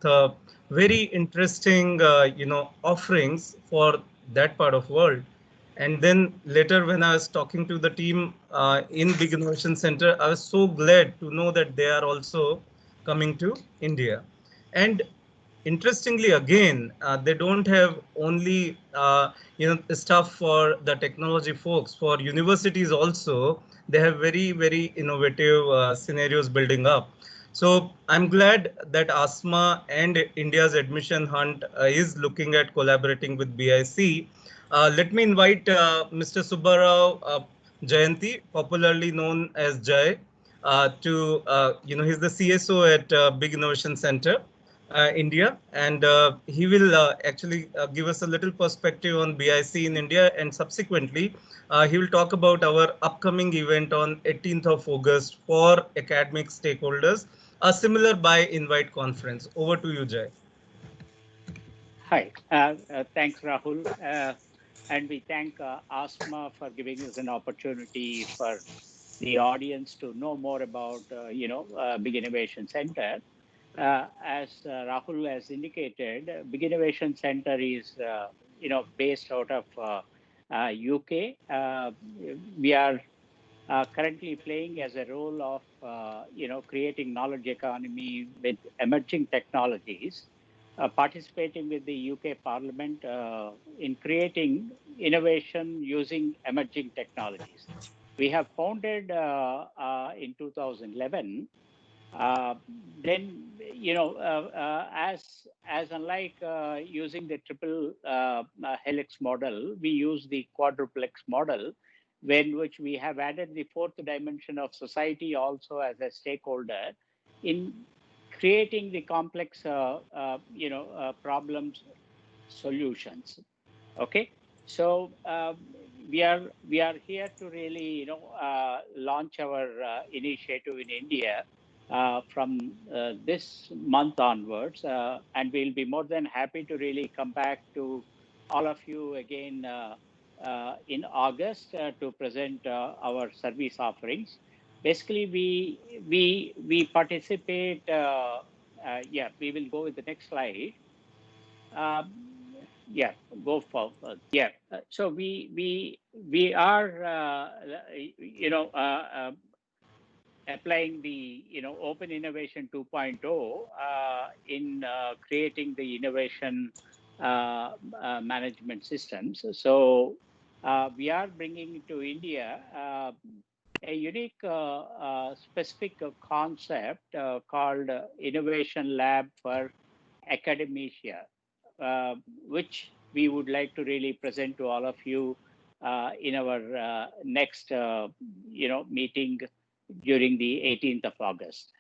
very interesting, offerings for that part of world. And then later, when I was talking to the team in Big Innovation Center, I was so glad to know that they are also coming to India. And interestingly, again, they don't have only stuff for the technology folks. For universities also, they have very, very innovative scenarios building up. So I'm glad that ASMA and India's admission hunt is looking at collaborating with BIC. Let me invite Mr. Subbarao Jayanti, popularly known as Jai, to, he's the CSO at Big Innovation Center. India, and he will actually give us a little perspective on BIC in India, and subsequently he will talk about our upcoming event on 18th of August for academic stakeholders, a similar by invite conference. Over to you, Jai. Hi, thanks, Rahul. And we thank ASMA for giving us an opportunity for the audience to know more about, Big Innovation Center. As Rahul has indicated, Big Innovation Center is, based out of UK. We are currently playing as a role of, creating knowledge economy with emerging technologies, participating with the UK Parliament in creating innovation using emerging technologies. We have founded in 2011. Then, as unlike using the triple helix model, we use the quadruplex model, when which we have added the fourth dimension of society also as a stakeholder in creating the complex, problems solutions. Okay, so we are here to really, launch our initiative in India from this month onwards, and we'll be more than happy to really come back to all of you again in August to present our service offerings. Basically, we participate. Yeah, we will go with the next slide. Yeah, go forward. Yeah, so we are, applying the open innovation 2.0 in creating the innovation management systems. So we are bringing to India a unique specific concept called Innovation Lab for Academia, which we would like to really present to all of you in our next meeting during the 18th of August.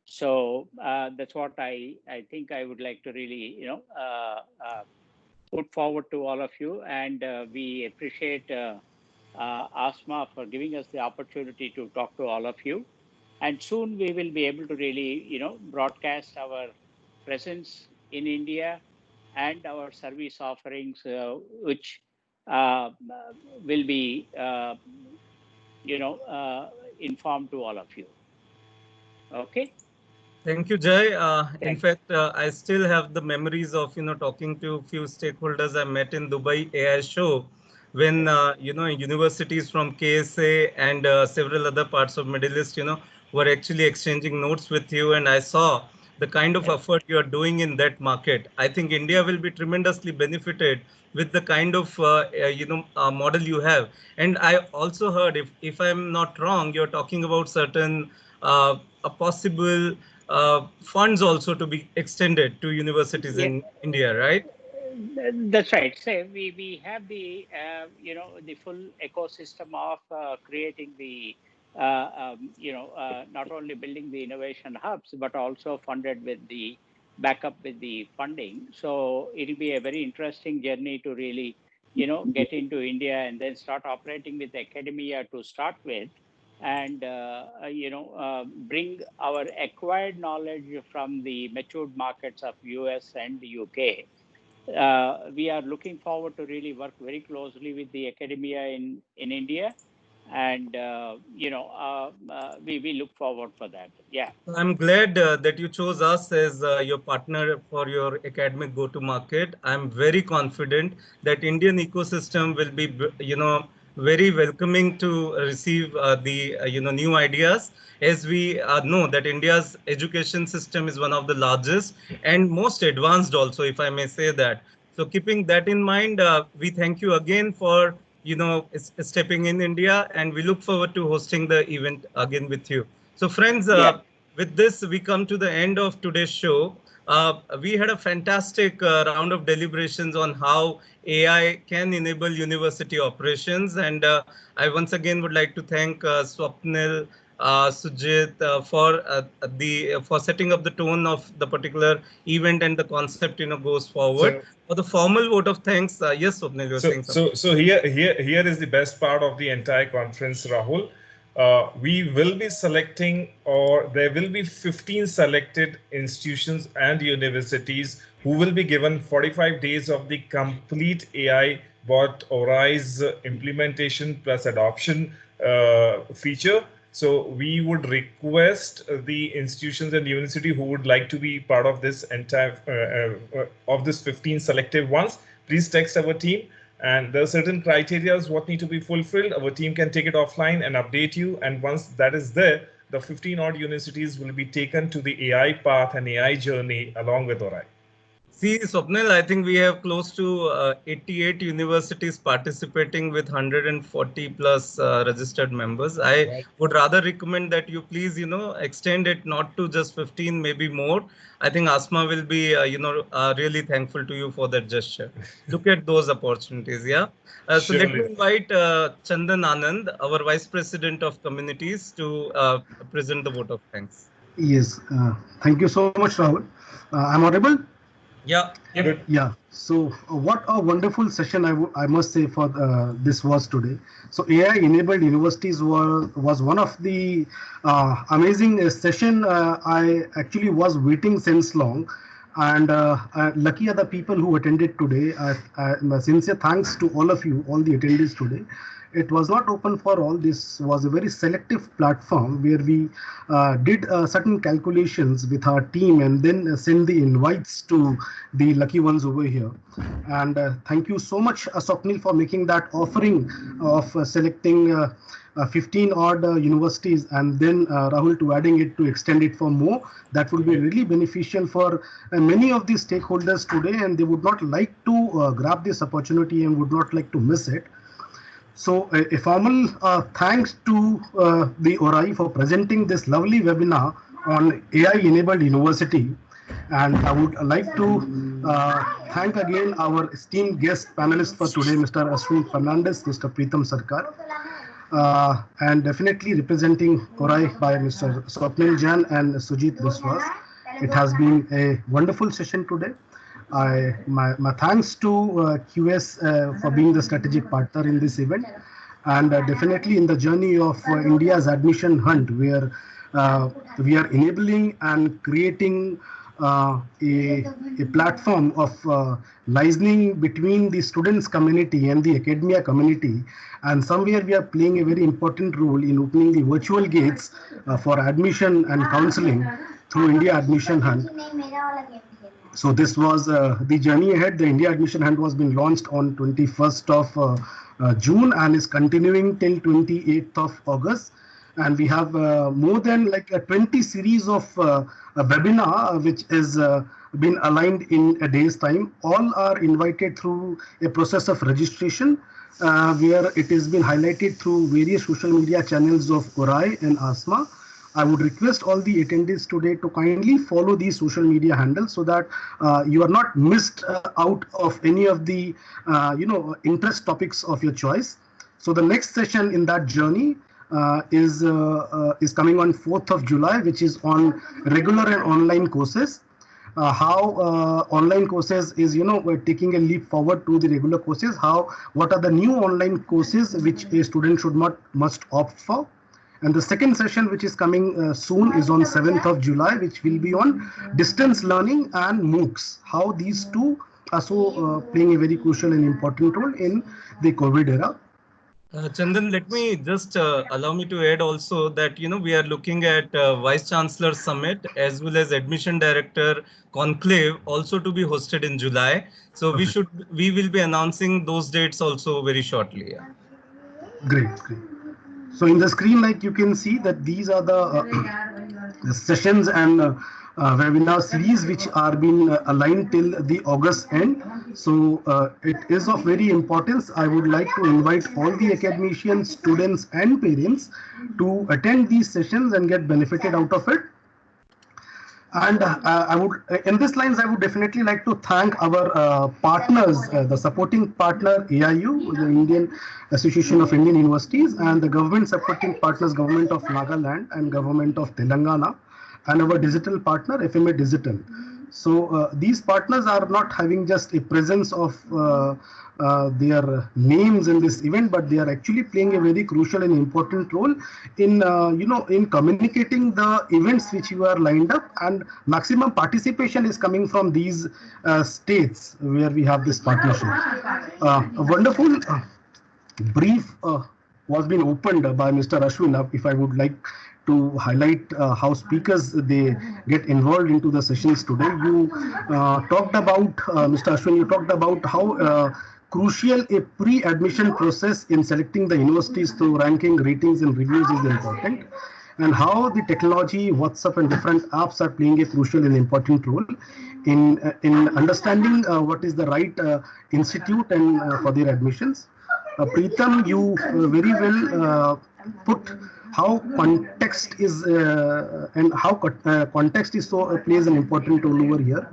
So that's what I think I would like to really put forward to all of you, and we appreciate ASMA for giving us the opportunity to talk to all of you. And soon we will be able to really broadcast our presence in India and our service offerings, which will be informed to all of you. Okay. Thank you, Jai. In fact, I still have the memories of talking to a few stakeholders I met in Dubai AI show, when universities from KSA and several other parts of Middle East were actually exchanging notes with you, and I saw the kind of effort you are doing in that market. I think India will be tremendously benefited with the kind of model you have. And I also heard, if I'm not wrong, you're talking about certain a possible funds also to be extended to universities in India, right? That's right. So we have the the full ecosystem of creating the not only building the innovation hubs, but also funded with the backup with the funding. So it'll be a very interesting journey to really get into India and then start operating with academia to start with, and bring our acquired knowledge from the matured markets of US and the UK. We are looking forward to really work very closely with the academia in India, and we look forward for that. Yeah, I'm glad that you chose us as your partner for your academic go-to-market. I'm very confident that Indian ecosystem will be very welcoming to receive the new ideas, as we know that India's education system is one of the largest and most advanced also, if I may say that. So keeping that in mind, we thank you again for stepping in India, and we look forward to hosting the event again with you. So friends, with this, we come to the end of today's show. We had a fantastic round of deliberations on how AI can enable university operations. And I once again would like to thank Swapnil, Sujit for setting up the tone of the particular event, and the concept goes forward. For the formal vote of thanks, yes, Swapnil, you were saying something. So here is the best part of the entire conference, Rahul. we will be selecting, or there will be 15 selected institutions and universities who will be given 45 days of the complete AI bot ORAI's implementation plus adoption feature. So we would request the institutions and university who would like to be part of this entire of this 15 selective ones, please text our team. And there are certain criteria what need to be fulfilled. Our team can take it offline and update you. And once that is there, the 15 odd universities will be taken to the AI path and AI journey along with ORAI. See, Swapnil, I think we have close to 88 universities participating with 140 plus registered members. I would rather recommend that you please, extend it not to just 15, maybe more. I think Asma will be, really thankful to you for that gesture. Look at those opportunities, yeah. So let me invite Chandan Anand, our Vice President of Communities, to present the vote of thanks. Yes, thank you so much, Rahul. I'm audible? Yeah. Yeah. So what a wonderful session I must say for this was today. So AI enabled universities was one of the amazing session I actually was waiting since long. And lucky are the people who attended today. Sincere thanks to all of you, all the attendees today. It was not open for all. This was a very selective platform where we did certain calculations with our team and then send the invites to the lucky ones over here. And thank you so much, Swapnil, for making that offering of selecting 15 odd universities and then Rahul to adding it to extend it for more. That would be really beneficial for many of the stakeholders today, and they would not like to grab this opportunity and would not like to miss it. So a formal thanks to the ORAI for presenting this lovely webinar on AI-enabled university. And I would like to thank again our esteemed guest panelist for today, Mr. Ashwin Fernandez, Mr. Preetham Sarkar, and definitely representing ORAI by Mr. Swapnil Jain and Sujit Biswas. It has been a wonderful session today. My thanks to QS for being the strategic partner in this event, and definitely in the journey of India's admission hunt, where we are enabling and creating a platform of licensing between the students community and the academia community, and somewhere we are playing a very important role in opening the virtual gates for admission and counseling through India Admission Hunt. So this was the journey ahead. The India Admission Hunt was being launched on 21st of June and is continuing till 28th of August. And we have more than like a 20 series of a webinar which is been aligned in a day's time. All are invited through a process of registration where it has been highlighted through various social media channels of ORAI and ASMA. I would request all the attendees today to kindly follow these social media handles so that you are not missed out of any of the interest topics of your choice. So the next session in that journey is coming on 4th of July, which is on regular and online courses. How online courses is we're taking a leap forward to the regular courses. What are the new online courses which a student must opt for. And the second session, which is coming soon, is on 7th of July, which will be on distance learning and MOOCs. How these two are so playing a very crucial and important role in the COVID era. Chandan, let me just allow me to add also that we are looking at Vice Chancellor Summit as well as Admission Director Conclave also to be hosted in July. So we will be announcing those dates also very shortly. Yeah. Great. So in the screen, like you can see that these are the sessions and webinar series which are being aligned till the August end. So it is of very importance. I would like to invite all the academicians, students and parents to attend these sessions and get benefited out of it. And I would, in this lines, I would definitely like to thank our partners, the supporting partner AIU, the Indian Association of Indian Universities, and the government supporting partners, Government of Nagaland and Government of Telangana, and our digital partner FMA Digital. So these partners are not having just a presence of their names in this event, but they are actually playing a very crucial and important role in in communicating the events which you are lined up, and maximum participation is coming from these states where we have this partnership. A wonderful brief was being opened by Mr. Ashwin. If I would like to highlight how speakers they get involved into the sessions today. You talked about, Mr. Ashwin, you talked about how crucial a pre-admission process in selecting the universities through ranking, ratings and reviews is important, and how the technology, WhatsApp and different apps are playing a crucial and important role in understanding what is the right institute and for their admissions. Preetham, you very well put how context is and how context is so plays an important role over here.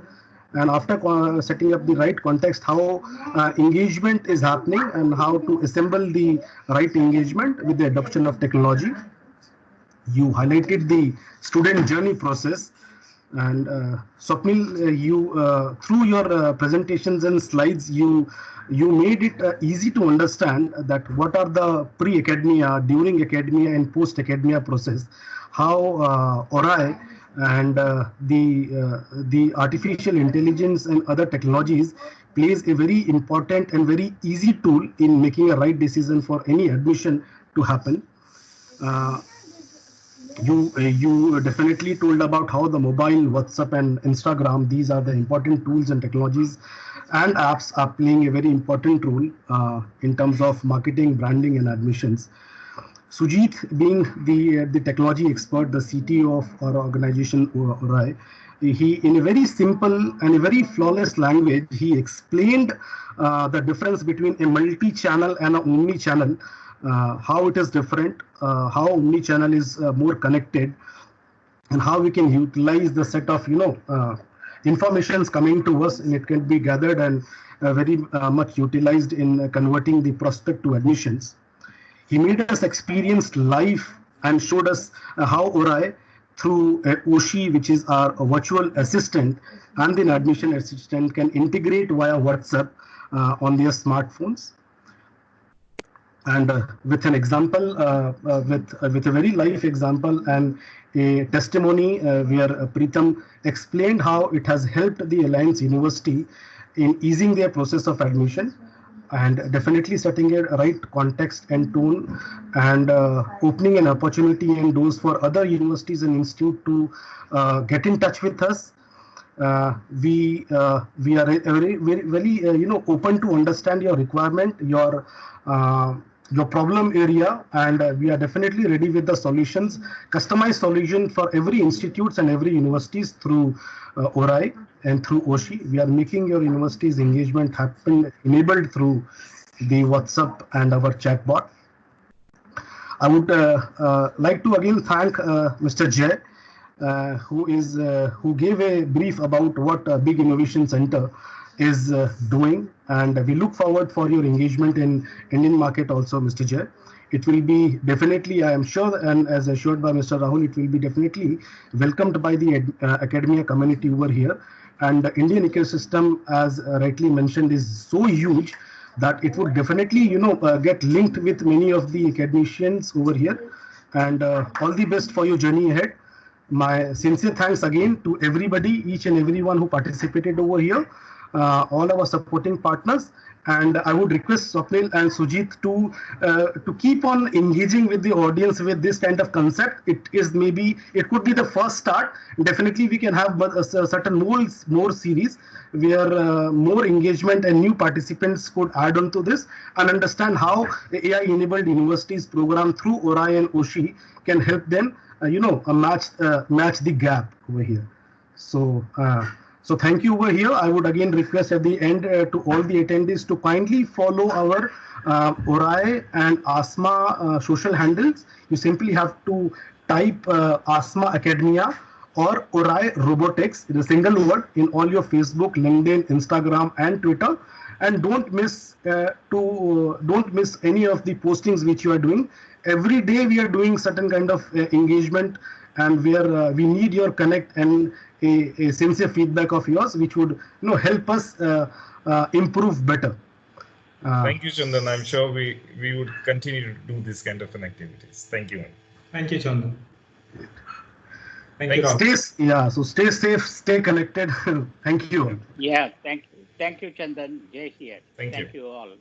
And after setting up the right context, how engagement is happening and how to assemble the right engagement with the adoption of technology. You highlighted the student journey process, and Swapnil, you through your presentations and slides, you made it easy to understand that what are the pre-academia, during academia and post-academia process, how ORAI and the artificial intelligence and other technologies plays a very important and very easy tool in making a right decision for any admission to happen. You definitely told about how the mobile, WhatsApp and Instagram, these are the important tools and technologies and apps are playing a very important role in terms of marketing, branding and admissions. Sujit, being the technology expert, the CTO of our organization ORAI, he, in a very simple and a very flawless language, he explained the difference between a multi-channel and an omni-channel, how it is different, how omni-channel is more connected, and how we can utilize the set of informations coming to us, and it can be gathered and very much utilized in converting the prospect to admissions. He made us experience live and showed us how ORAI through OSHI, which is our virtual assistant, and the admission assistant can integrate via WhatsApp on their smartphones. And with an example, with a very live example and a testimony where Preetham explained how it has helped the Alliance University in easing their process of admission, and definitely setting a right context and tone, and opening an opportunity and doors for other universities and institutes to get in touch with us. We are very open to understand your requirement, your problem area, and we are definitely ready with the solutions, customized solution for every institutes and every universities through ORAI and through OSHI. We are making your university's engagement happen, enabled through the WhatsApp and our chatbot. I would like to again thank Mr. Jay, who gave a brief about what Big Innovation Center is doing, and we look forward for your engagement in Indian market also, Mr. Jay. It will be definitely, I am sure, and as assured by Mr. Rahul, it will be definitely welcomed by the academia community over here. And the Indian ecosystem, as rightly mentioned, is so huge that it would definitely, get linked with many of the academicians over here. And all the best for your journey ahead. My sincere thanks again to everybody, each and everyone who participated over here, all our supporting partners. And I would request Swapnil and Sujit to keep on engaging with the audience with this kind of concept. It could be the first start. Definitely we can have a certain more series where more engagement and new participants could add on to this and understand how the AI enabled universities program through ORAI and OSHI can help them match the gap over here. So thank you over here. I would again request at the end to all the attendees to kindly follow our ORAI and ASMA social handles. You simply have to type ASMA Academia or ORAI Robotics in a single word in all your Facebook, LinkedIn, Instagram, and Twitter. And don't miss any of the postings which you are doing. Every day we are doing certain kind of engagement and where we need your connect and a sincere feedback of yours, which would help us improve better. Thank you, Chandan. I'm sure we would continue to do this kind of an activities. Thank you. Thank you, Chandan. Thank you, Rahul. So stay safe, stay connected. Thank you all. Yeah, thank you, Chandan. Jay here. Thank you. Thank you all.